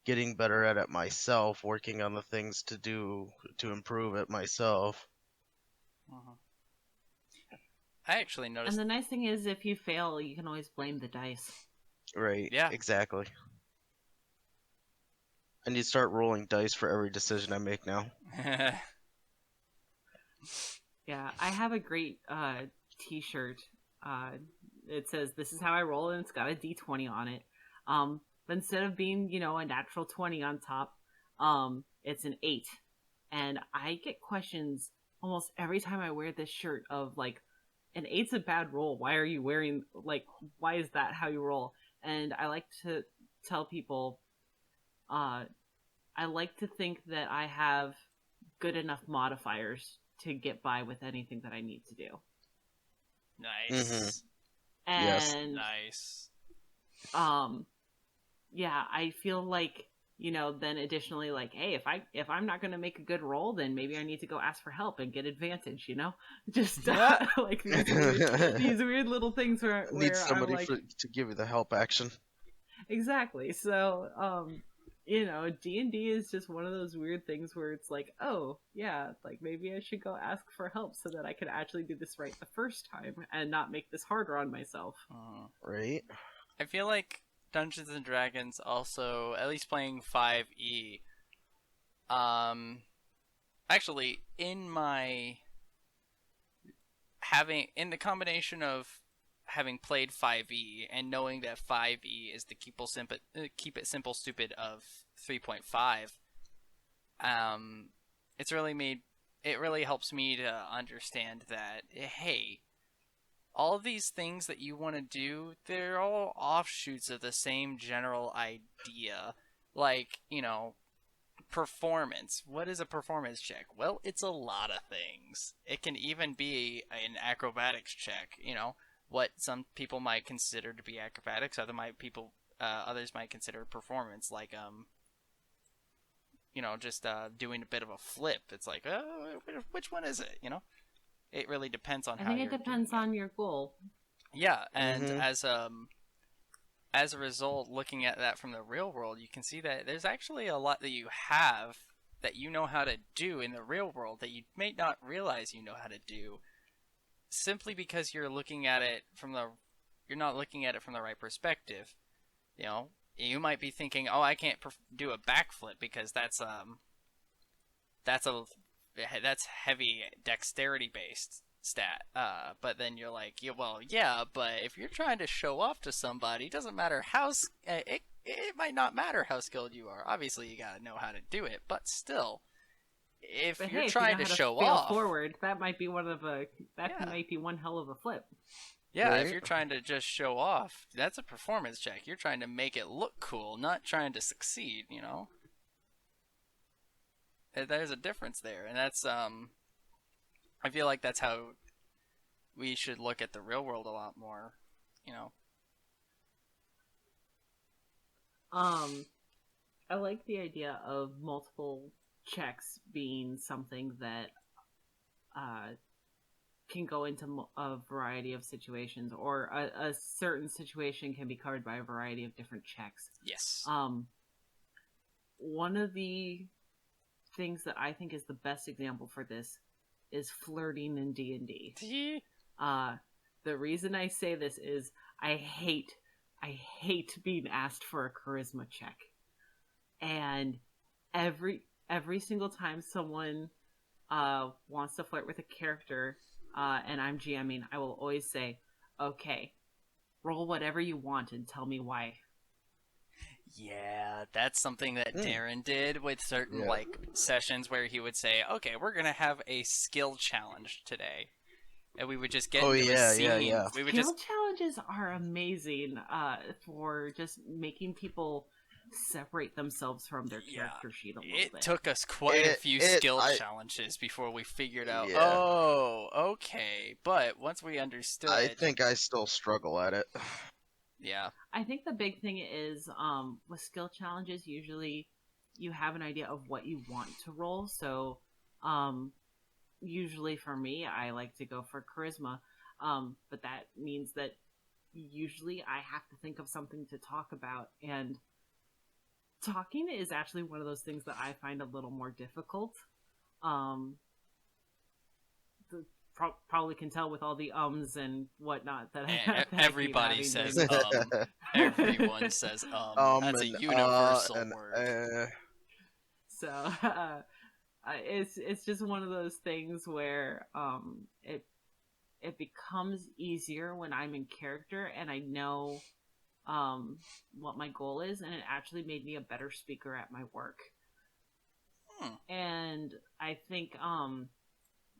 getting better at it myself, working on the things to do to improve it myself. Uh-huh. I actually And noticed. the nice thing is, if you fail, you can always blame the dice. Right, Yeah. exactly. I need to start rolling dice for every decision I make now. Yeah, I have a great T-shirt. Uh, it says, "This is how I roll," and it's got a D20 on it. But instead of being, a natural 20 on top, it's an 8. And I get questions almost every time I wear this shirt of like, an 8's a bad roll. Why are you wearing, like, why is that how you roll? And I like to tell people, I like to think that I have good enough modifiers to get by with anything that I need to do. Mm-hmm. Nice. Yes. And Nice. yeah, I feel like, then additionally, like, hey, if I'm not going to make a good roll, then maybe I need to go ask for help and get advantage, just like these weird little things where Need I'm somebody like, to give you the help action. exactly. So D&D is just one of those weird things where it's like, oh yeah, like maybe I should go ask for help so that I can actually do this right the first time and not make this harder on myself. Right? I feel like Dungeons and Dragons also, at least playing 5e, actually in my having in the combination of having played 5e and knowing that 5e is the keep it simple stupid of 3.5, it's really made it really helps me to understand that, hey, all of these things that you want to do, they're all offshoots of the same general idea. Like, performance. What is a performance check? Well, it's a lot of things. It can even be an acrobatics check, what some people might consider to be acrobatics, others might consider performance, like just doing a bit of a flip. It's like, which one is it? It really depends on I how think it you're depends doing it. on your goal. Yeah, and Mm-hmm. as a result, looking at that from the real world, you can see that there's actually a lot that you have that you know how to do in the real world that you may not realize you know how to do, simply because you're not looking at it from the right perspective. You might be thinking, "Oh, I can't do a backflip because that's a that's heavy dexterity based stat." But then you're like, yeah, well, yeah, but if you're trying to show off to somebody, it doesn't matter it might not matter how skilled you are. Obviously, you gotta know how to do it, but still, if But you're hey, if you know trying to how to show fail off, forward, that might be yeah, might be one hell of a flip. yeah, if Right? you're trying to just show off, that's a performance check. You're trying to make it look cool, not trying to succeed. There's a difference there, and that's I feel like that's how we should look at the real world a lot more, you know. Um, I like the idea of multiple checks being something that uh, can go into a variety of situations, or a certain situation can be covered by a variety of different checks. Yes. One of the things that I think is the best example for this is flirting in D&D. The reason I say this is I hate being asked for a charisma check. And every single time someone wants to flirt with a character and I'm GMing, I will always say, okay, roll whatever you want and tell me why. Yeah, that's something that Mm. Darren did with certain Yeah. sessions where he would say, "Okay, we're gonna have a skill challenge today," and we would just get Oh into a yeah, yeah, scene. yeah. We would Skill just challenges are amazing for just making people separate themselves from their yeah. character sheet a little It bit. took us quite a It few it skill I challenges before we figured out. yeah. Oh, okay. But once we I understood, think I still struggle at it. yeah, I think the big thing is with skill challenges, usually you have an idea of what you want to roll. So um, usually for me, I like to go for charisma, but that means that usually I have to think of something to talk about. And talking is actually one of those things that I find a little more difficult. Um, Probably can tell with all the ums and whatnot that that I keep everybody having says during this. everyone says that's a And universal and word. So it's just one of those things where it becomes easier when I'm in character and I know what my goal is, and it actually made me a better speaker at my work. And I think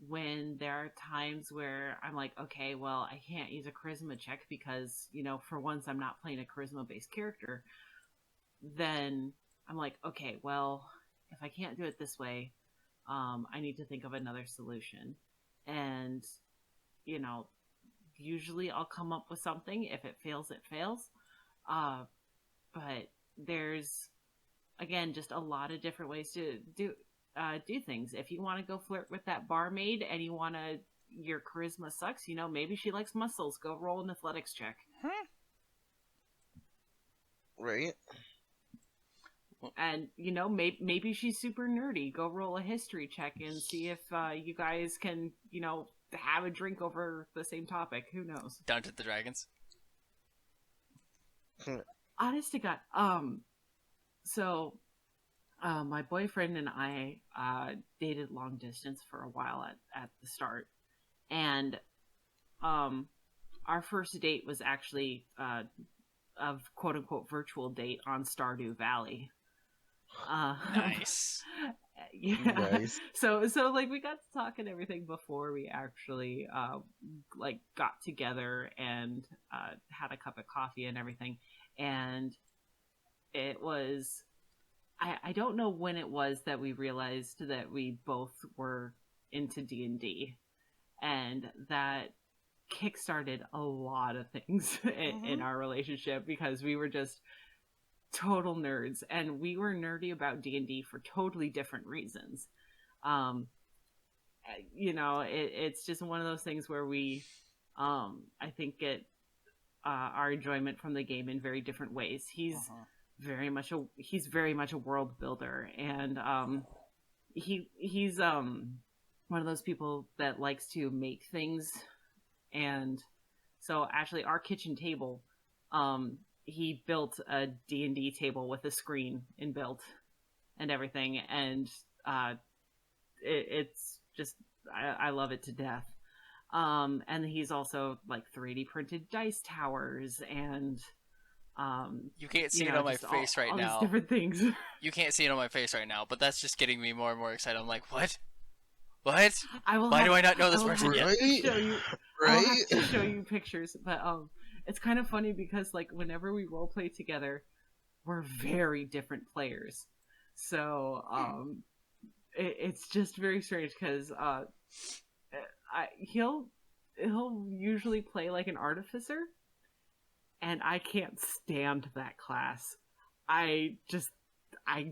when there are times where I'm like, okay, well, I can't use a charisma check because, for once I'm not playing a charisma based character, then I'm like, okay, well, if I can't do it this way, I need to think of another solution. And, you know, usually I'll come up with something. If it fails, it fails. But there's, again, just a lot of different ways to do things. If you want to go flirt with that barmaid and your charisma sucks, maybe she likes muscles. Go roll an athletics check. right. And maybe she's super nerdy. Go roll a history check and see if you guys can have a drink over the same topic. Who knows? Dungeons and Dragons. Honest to God. So my boyfriend and I dated long distance for a while at the start, and um, our first date was actually a quote unquote virtual date on Stardew Valley. Nice. Yeah. Nice. So like we got to talk and everything before we actually like got together and had a cup of coffee and everything. And it was I don't know when it was that we realized that we both were into D&D, and that kickstarted a lot of things in our relationship because we were just total nerds, and we were nerdy about D&D for totally different reasons. um it's just one of those things where we I think get our enjoyment from the game in very different ways. He's very much a world builder, and he's one of those people that likes to make things. And so actually our kitchen table, he built a D&D table with a screen inbuilt and everything, and it's just I love it to death. And he's also like 3D printed dice towers and You can't see it on my just face right all these now. different things. You can't see it on my face right now, but that's just getting me more and more excited. I'm like, what? What? Why do I not know this person yet? Right? Show you. I'll Right? have to show you pictures, but it's kind of funny because like whenever we role play together, we're very different players. So it's just very strange because he'll usually play like an artificer, and I can't stand that class. I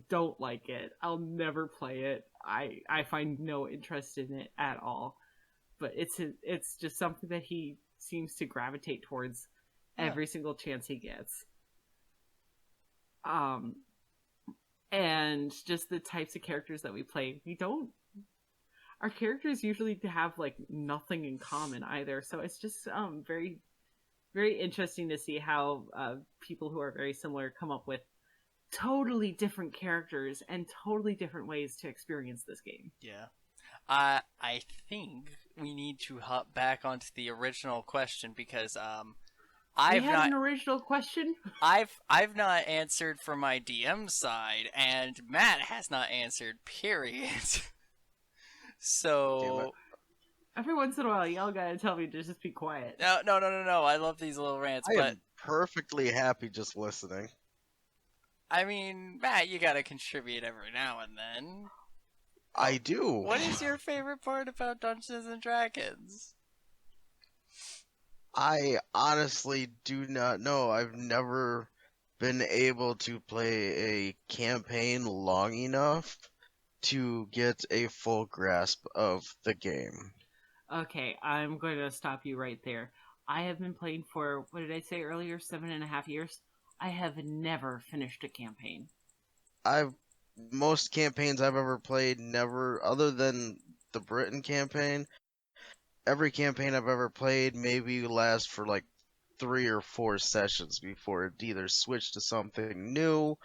don't like it. I'll never play it. I find no interest in it at all. But it's just something that he seems to gravitate towards every single chance he gets. And just the types of characters that we play, our characters usually have like nothing in common either. So it's just very very interesting to see how people who are very similar come up with totally different characters and totally different ways to experience this game. Yeah. I think we need to hop back onto the original question because We I've had not an original question. I've not answered for my DM side, and Matt has not answered. Period. Damn it. So Every once in a while, y'all gotta tell me to just be quiet. no. I love these little rants, I but am perfectly happy just listening. I mean, Matt, you gotta contribute every now and then. I do. What is your favorite part about Dungeons and Dragons? I honestly do not know. I've never been able to play a campaign long enough to get a full grasp of the game. Okay, I'm going to stop you right there. I have been playing for, what did I say earlier, 7.5 years. I have never finished a campaign. Most campaigns I've ever played never, other than the Britain campaign, every campaign I've ever played maybe lasts for like 3 or 4 sessions before it either switched to something new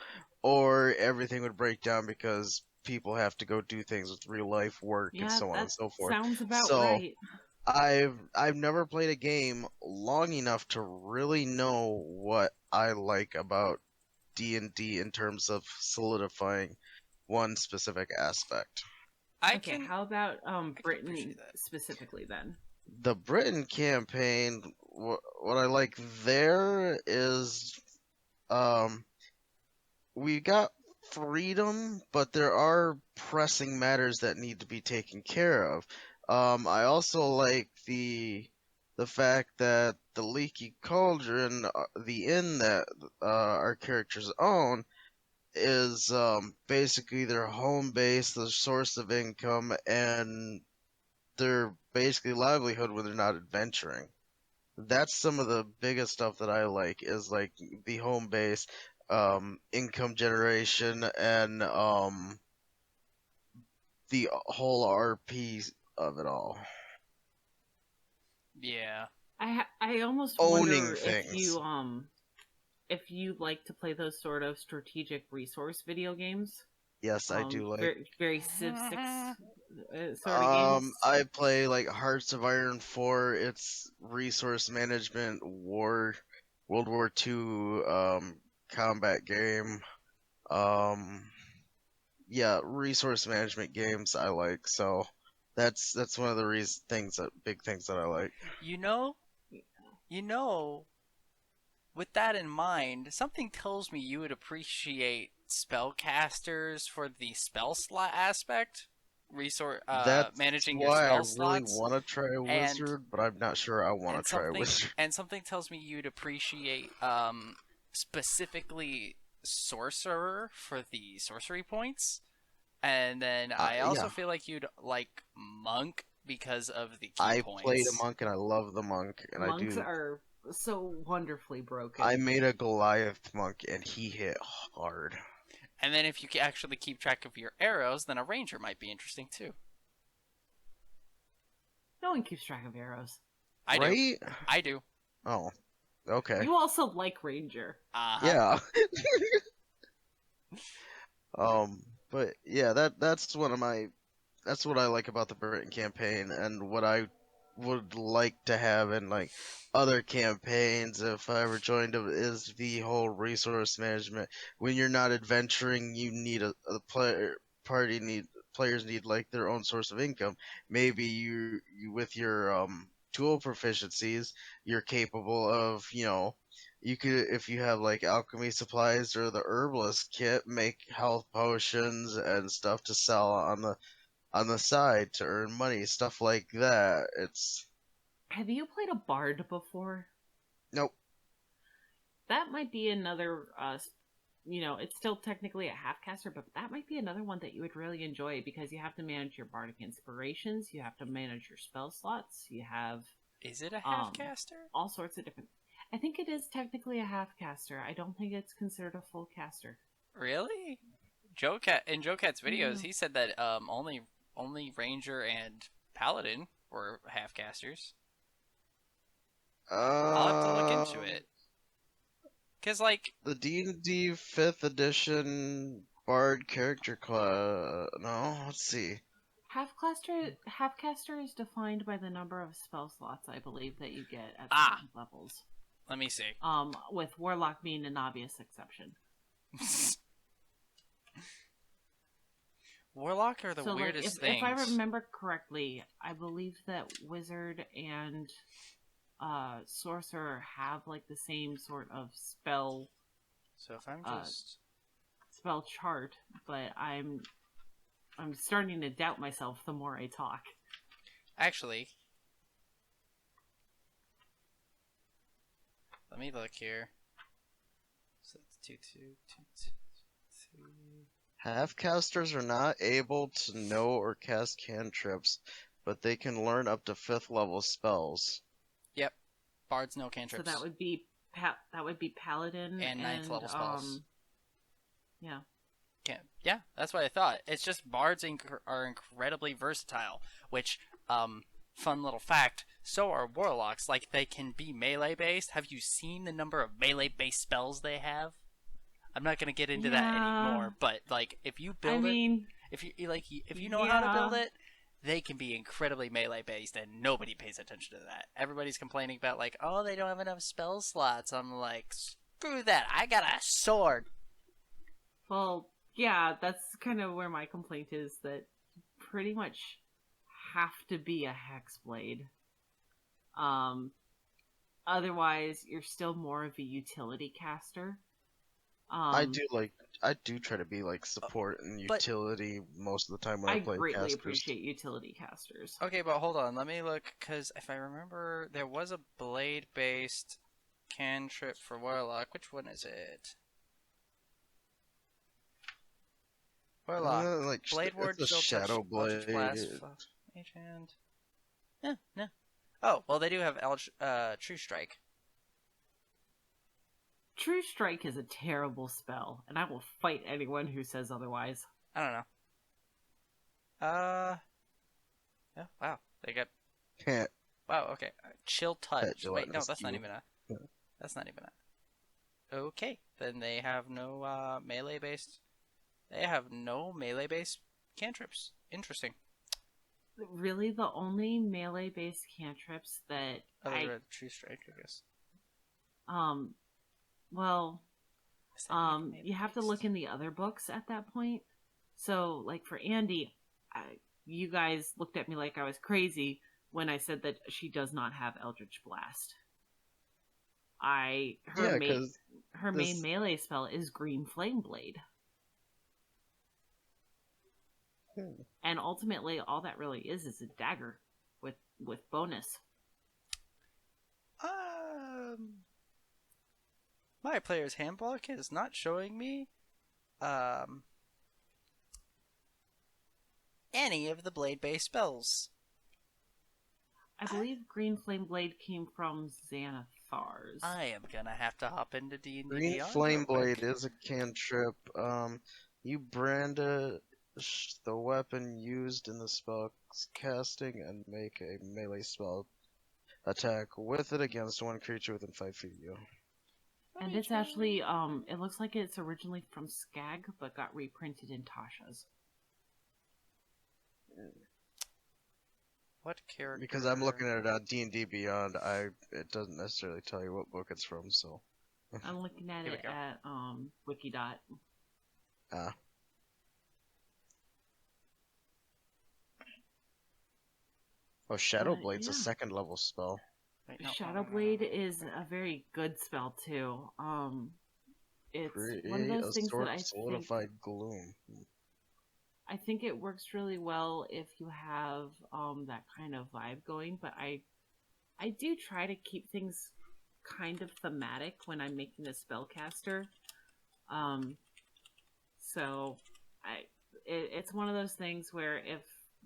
or everything would break down because people have to go do things with real life work and Yeah, so on that and so forth. sounds about So right. I've never played a game long enough to really know what I like about D&D in terms of solidifying one specific aspect. Okay, how about can Britain appreciate that. specifically then? The Britain campaign, what I like there is um we got freedom, but there are pressing matters that need to be taken care of. I also like the fact that the Leaky Cauldron, the inn that our characters own, is basically their home base, the source of income, and their basically livelihood when they're not adventuring. That's some of the biggest stuff that I like is like the home base, income generation, and the whole RP of it all. Yeah. I almost Owning wonder things. if you like to play those sort of strategic resource video games. Yes, I do like. Very Civ 6 sort of games? I play like Hearts of Iron 4. It's resource management, World War II, combat game. Um, yeah, resource management games I like. So that's one of the big things that I like. You know, you know, with that in mind, something tells me you would appreciate spellcasters for the spell slot aspect, resource That's managing your why I spell really slots, want to try a and wizard, but I'm not sure I want to and try a something wizard. and something tells me you'd appreciate specifically sorcerer for the sorcery points, and then I also Yeah, feel like you'd like monk because of the key I played a points. monk and I love the monk, and I Monks do. are so wonderfully I broken. made a Goliath monk and he hit hard. And then if you can actually keep track of your arrows, then a ranger might be interesting too. No one keeps track of arrows. I do. Right? I do. Oh, okay. You also like Ranger. Uh huh. Yeah. But yeah, that's what I like about the Britain campaign and what I would like to have in like other campaigns if I ever joined them is the whole resource management. When you're not adventuring, you need a player party need players need like their own source of income. Maybe you with your tool proficiencies, you're capable of, you could, if you have like alchemy supplies or the herbalist kit, make health potions and stuff to sell on the side to earn money, stuff like that. It's Have you played a bard before? nope. That might be another. It's still technically a half caster, but that might be another one that you would really enjoy because you have to manage your bardic inspirations, you have to manage your spell slots, you have Is it a half caster? all sorts of different. I think it is technically a half caster. I don't think it's considered a full caster. Really? Joe Cat in Joe Cat's videos, Yeah. he said that only ranger and paladin were half casters. I'll have to look into Um, it. Cause like the D&D fifth edition bard character class. No, let's see. Half caster is defined by the number of spell slots I believe that you get at ah, certain levels. let me see. With warlock being an obvious exception. Warlock are the So, like, weirdest if I things. remember correctly, I believe that wizard and sorcerer have like the same sort of So if I'm uh, just spell chart, but I'm starting to doubt myself the more I talk. actually, let me look here. So it's 2, 2, 2, 2, 3. Half-casters are not able to know or cast cantrips, but they can learn up to 5th level spells. Yep, bards no So cantrips that would be paladin and ninth level spells. Yeah. Yeah, that's what I thought. It's just bards are incredibly versatile, which, fun little fact, so are warlocks. Like, they can be melee based. Have you seen the number of melee based spells they have? I'm not gonna get into that Yeah. anymore, but, like, if you I build it, mean, if you know how to build it, they can be incredibly melee based, and nobody pays attention to that. Everybody's complaining about, like, oh, they don't have enough spell slots. I'm like, screw that. I got a sword. well, yeah, that's kind of where my complaint is that you pretty much have to be a hexblade. Otherwise, you're still more of a utility caster. I do try to be like support and But utility most of the time when I I play greatly casters. appreciate utility casters. okay, but hold on. Let me look, because if I remember, there was a blade-based cantrip for Warlock. Which one is it? Warlock. Like Blade it's Ward, a Chill Touch, shadow Eldritch Blast, blade. Mage Hand. Yeah, yeah. Oh, well, they do have True Strike. True Strike is a terrible spell, and I will fight anyone who says otherwise. I don't know. Yeah, wow. They got. Can't Wow, okay. Chill Touch. do Wait, no, ask that's not you. even a. That's not even a. Okay, then they have no melee based. They have no melee based cantrips. Interesting. really the only melee based cantrips that Other than True Strike, I guess. um well Is that even you have to look melee-based? in the other books at that point. So like for Andy, you guys looked at me like I was crazy when I said that she does not have Eldritch Blast. Her Yeah, because main this. melee spell is Green Flame Blade. Hmm. And ultimately all that really is a dagger with bonus. My player's handbook is not showing me um any of the blade-based spells. I believe Green Flame Blade came from Xanathar's. I am gonna have to hop into D&D Green Beyond real Flame Blade quick. is a cantrip. You brandish the weapon used in the spell casting and make a melee spell attack with it against one creature within 5 feet of you. And it's actually it looks like it's originally from Skag but got reprinted in Tasha's. What character? Because I'm looking at it on D&D Beyond, it doesn't necessarily tell you what book it's from, so. I'm looking at Here we it go. at Wikidot. Ah. Oh, Shadow But Blade's a yeah, second level spell. Wait, no, Shadow Blade is a very good spell too. It's one of Create those a things that sword of solidified gloom. I think it works really well if you have that kind of vibe going, but I do try to keep things kind of thematic when I'm making a spellcaster. So it's one of those things where if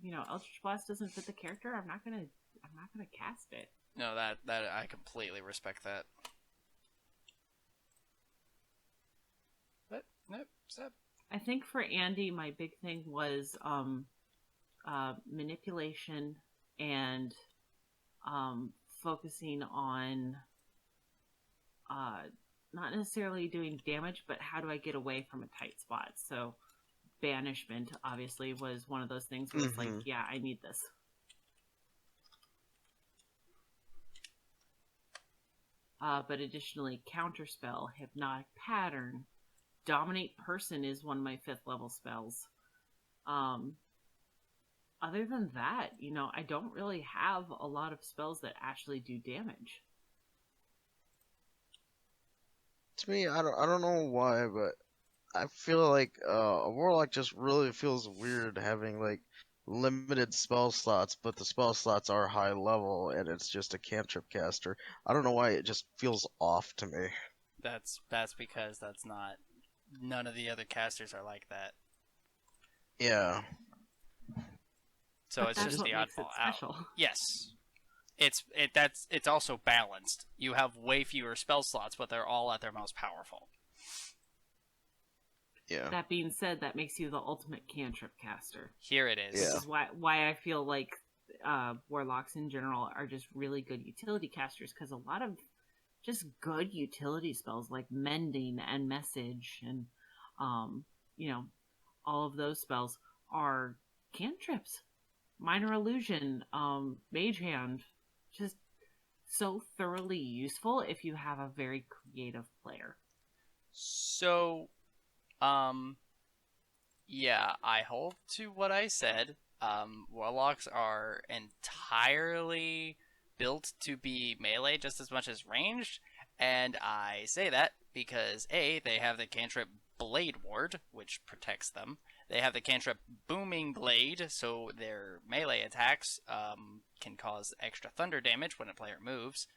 Eldritch Blast doesn't fit the character, I'm not gonna cast it. No, that I completely respect that. But nope, stop. I think for Andy, my big thing was manipulation and focusing on not necessarily doing damage, but how do I get away from a tight spot? So banishment obviously was one of those things where it's like, yeah, I need this. But additionally, counterspell, hypnotic pattern, dominate person is one of my 5th level spells. Other than that, I don't really have a lot of spells that actually do damage. To me, I don't know why, but I feel like a warlock just really feels weird having like limited spell slots, but the spell slots are high level and it's just a cantrip caster. I don't know why it just feels off to me. That's because that's not. None of the other casters are like that. Yeah. So But it's that's just what the makes it oddball out. special. Yes. It's also balanced. You have way fewer spell slots, but they're all at their most powerful. Yeah. That being said, that makes you the ultimate cantrip caster. Here it is. Which Yeah. is why I feel like warlocks in general are just really good utility casters, because a lot of just good utility spells like mending and message and all of those spells are cantrips. Minor illusion, mage hand, just so thoroughly useful if you have a very creative player. So, yeah, I hold to what I said. Warlocks are entirely built to be melee just as much as ranged, and I say that because A, they have the cantrip Blade Ward, which protects them. They have the cantrip Booming Blade, so their melee attacks can cause extra thunder damage when a player moves.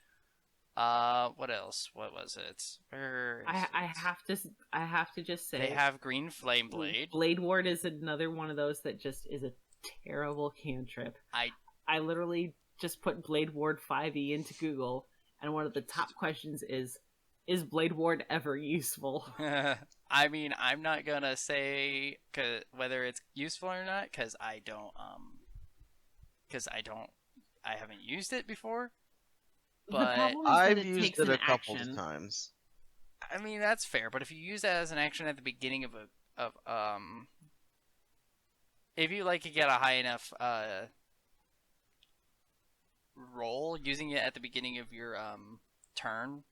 What else? What was it? I have to just say They have Green Flame Blade. Blade Ward is another one of those that just is a terrible cantrip. I literally just put Blade Ward 5e into Google, and one of the top questions is Blade Ward ever useful? I mean, I'm not gonna say whether it's useful or not because I haven't used it before. The But problem is that I've it used takes it an a couple of action. times. I mean, that's fair. But if you use that as an action at the beginning of if you like to get a high enough control, using it at the beginning of your turn,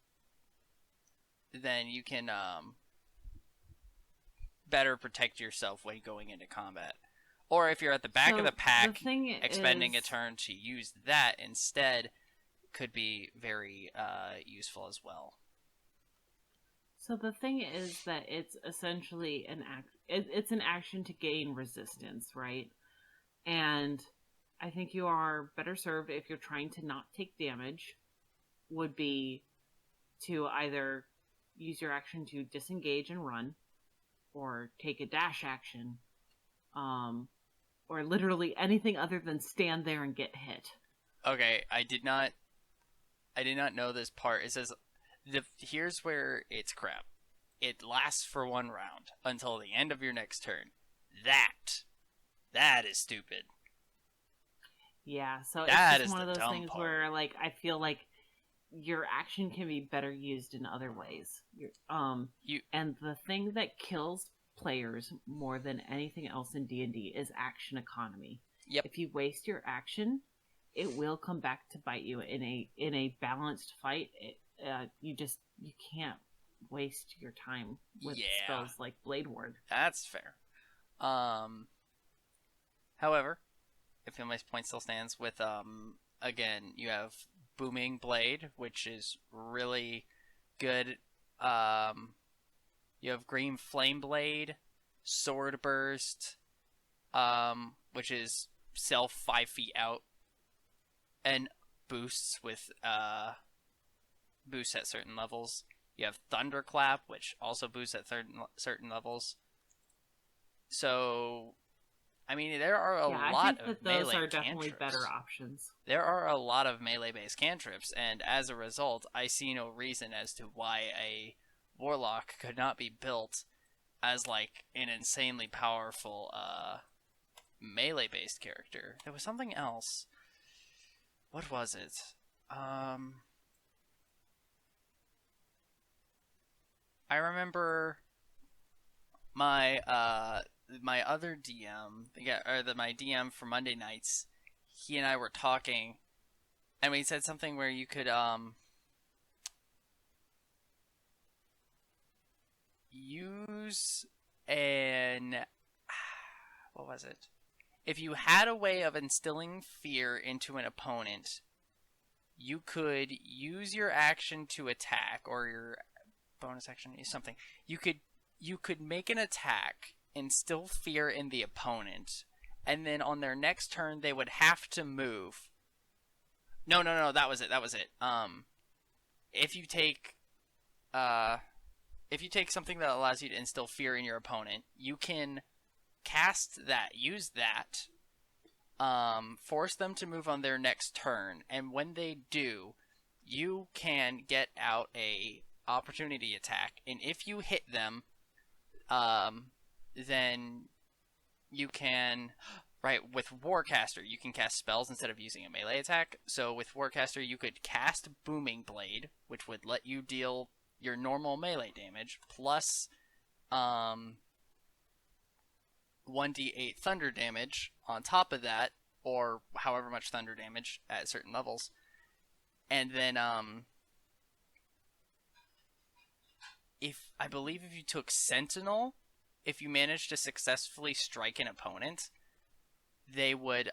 then you can better protect yourself when going into combat. Or if you're at the back of So the pack, thing expending a is, turn to use that instead could be very useful as well. So the thing is that it's essentially it's an action to gain resistance, right? And I think you are better served if you're trying to not take damage, would be to either use your action to disengage and run, or take a dash action, or literally anything other than stand there and get hit. Okay, I did not know this part. It says here's where it's crap. It lasts for 1 round until the end of your next turn. That is stupid. Yeah, so That it's is just one of the those dumb things part. where, like, I feel like your action can be better used in other ways. And the thing that kills players more than anything else in D&D is action economy. Yep. If you waste your action, it will come back to bite you in a balanced fight. You can't waste your time with spells like Blade Ward. That's fair. However, I feel my point still stands with again, you have Booming Blade, which is really good. You have Green Flame Blade, Sword Burst, which is self 5 feet out, and boosts with boosts at certain levels. You have Thunderclap, which also boosts at certain levels. So, I mean, there are a lot I think of that those melee are definitely cantrips. better options. There are a lot of melee-based cantrips, and as a result, I see no reason as to why a warlock could not be built as, like, an insanely powerful melee-based character. There was something else. What was it? I remember my my other DM, my DM for Monday nights. He and I were talking, and we said something where you could use an what was it? If you had a way of instilling fear into an opponent, you could use your action to attack, or your bonus action is something. You could make an attack, instill fear in the opponent, and then on their next turn they would have to move. No, that was it. If you take something that allows you to instill fear in your opponent, you can use that, force them to move on their next turn, and when they do, you can get out a opportunity attack, and if you hit them, then you can, right, with Warcaster, you can cast spells instead of using a melee attack. So with Warcaster, you could cast Booming Blade, which would let you deal your normal melee damage, plus 1d8 thunder damage on top of that, or however much thunder damage at certain levels. And then, if you took Sentinel, if you managed to successfully strike an opponent, they would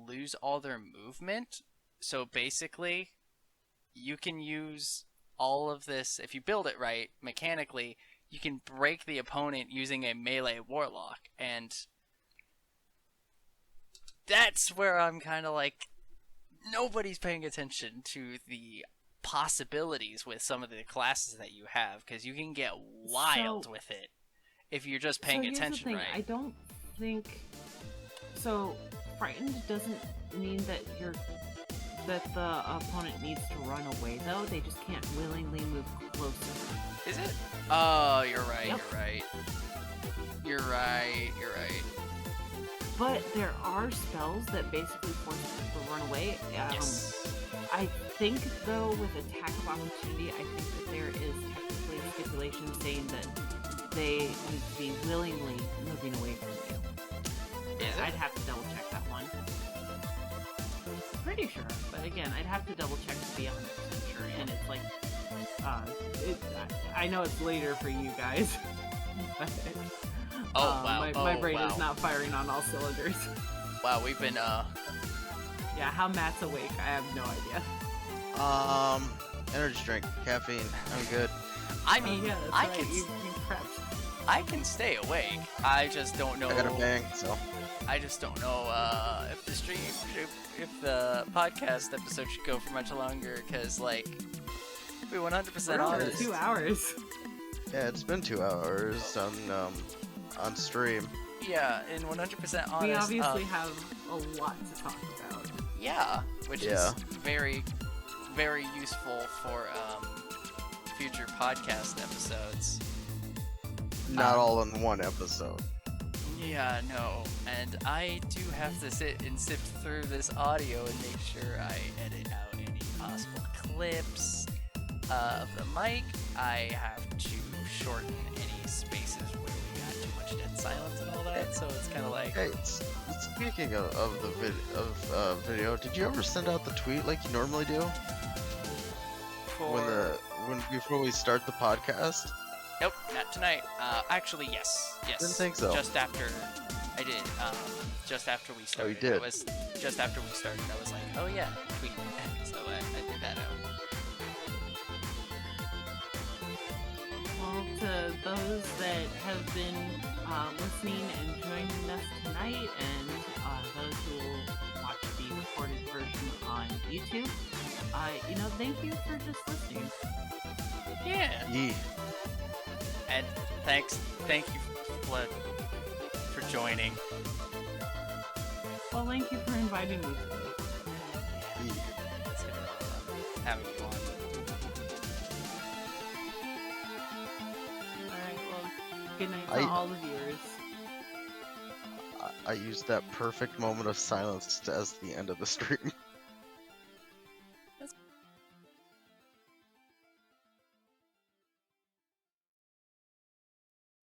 lose all their movement. So basically, you can use all of this, if you build it right, mechanically, you can break the opponent using a melee warlock, and that's where I'm kind of like, nobody's paying attention to the possibilities with some of the classes that you have, because you can get wild with it if you're just paying attention, the thing. right? I don't think so. Frightened doesn't mean that the opponent needs to run away, though. They just can't willingly move closer. Is it? Oh, you're right. Yep. You're right. But there are spells that basically force people to run away. Yes. I think, though, with attack of opportunity, I think that there is technically a stipulation saying that they need to be willingly moving away from you. Is it? I'd have to double check that one. pretty sure, but again, I'd have to double check to be 100% sure. And it's like, it, I know it's later for you guys, but wow. my brain wow. is not firing on all cylinders. Wow, we've been Yeah, how Matt's awake, I have no idea. Energy drink, caffeine. I'm good. I mean, Oh, yeah, that's I right. can You prepped. I can stay awake. I just don't know. I got a bang, so. I just don't know if the podcast episode should go for much longer, because like, to be 100% We're over honest. 2 hours. Yeah, it's been 2 hours on stream. Yeah, and 100% honest. We obviously have a lot to talk about. Yeah, which Yeah. is very, very useful for future podcast episodes. Not all in one episode. Yeah, no, and I do have to sit and sift through this audio and make sure I edit out any possible clips of the mic. I have to shorten any spaces where we got too much dead silence and all that, so it's kind of like... Hey, speaking of the video, did you ever send out the tweet like you normally do before we start the podcast? Nope, not tonight. Actually, yes. Didn't think so. Just after I did. Just after we started. you did? It was just after we started. I was like, oh yeah, tweet. So I did that out. Well, to those that have been listening and joining us tonight, and those who will watch the recorded version on YouTube, thank you for just listening. Yeah. Yee. And thank you, Flood, for joining. Well, thank you for inviting me today. Yee. It's been a lot of fun having you on. Alright, well, good night to all the viewers. I used that perfect moment of silence as the end of the stream.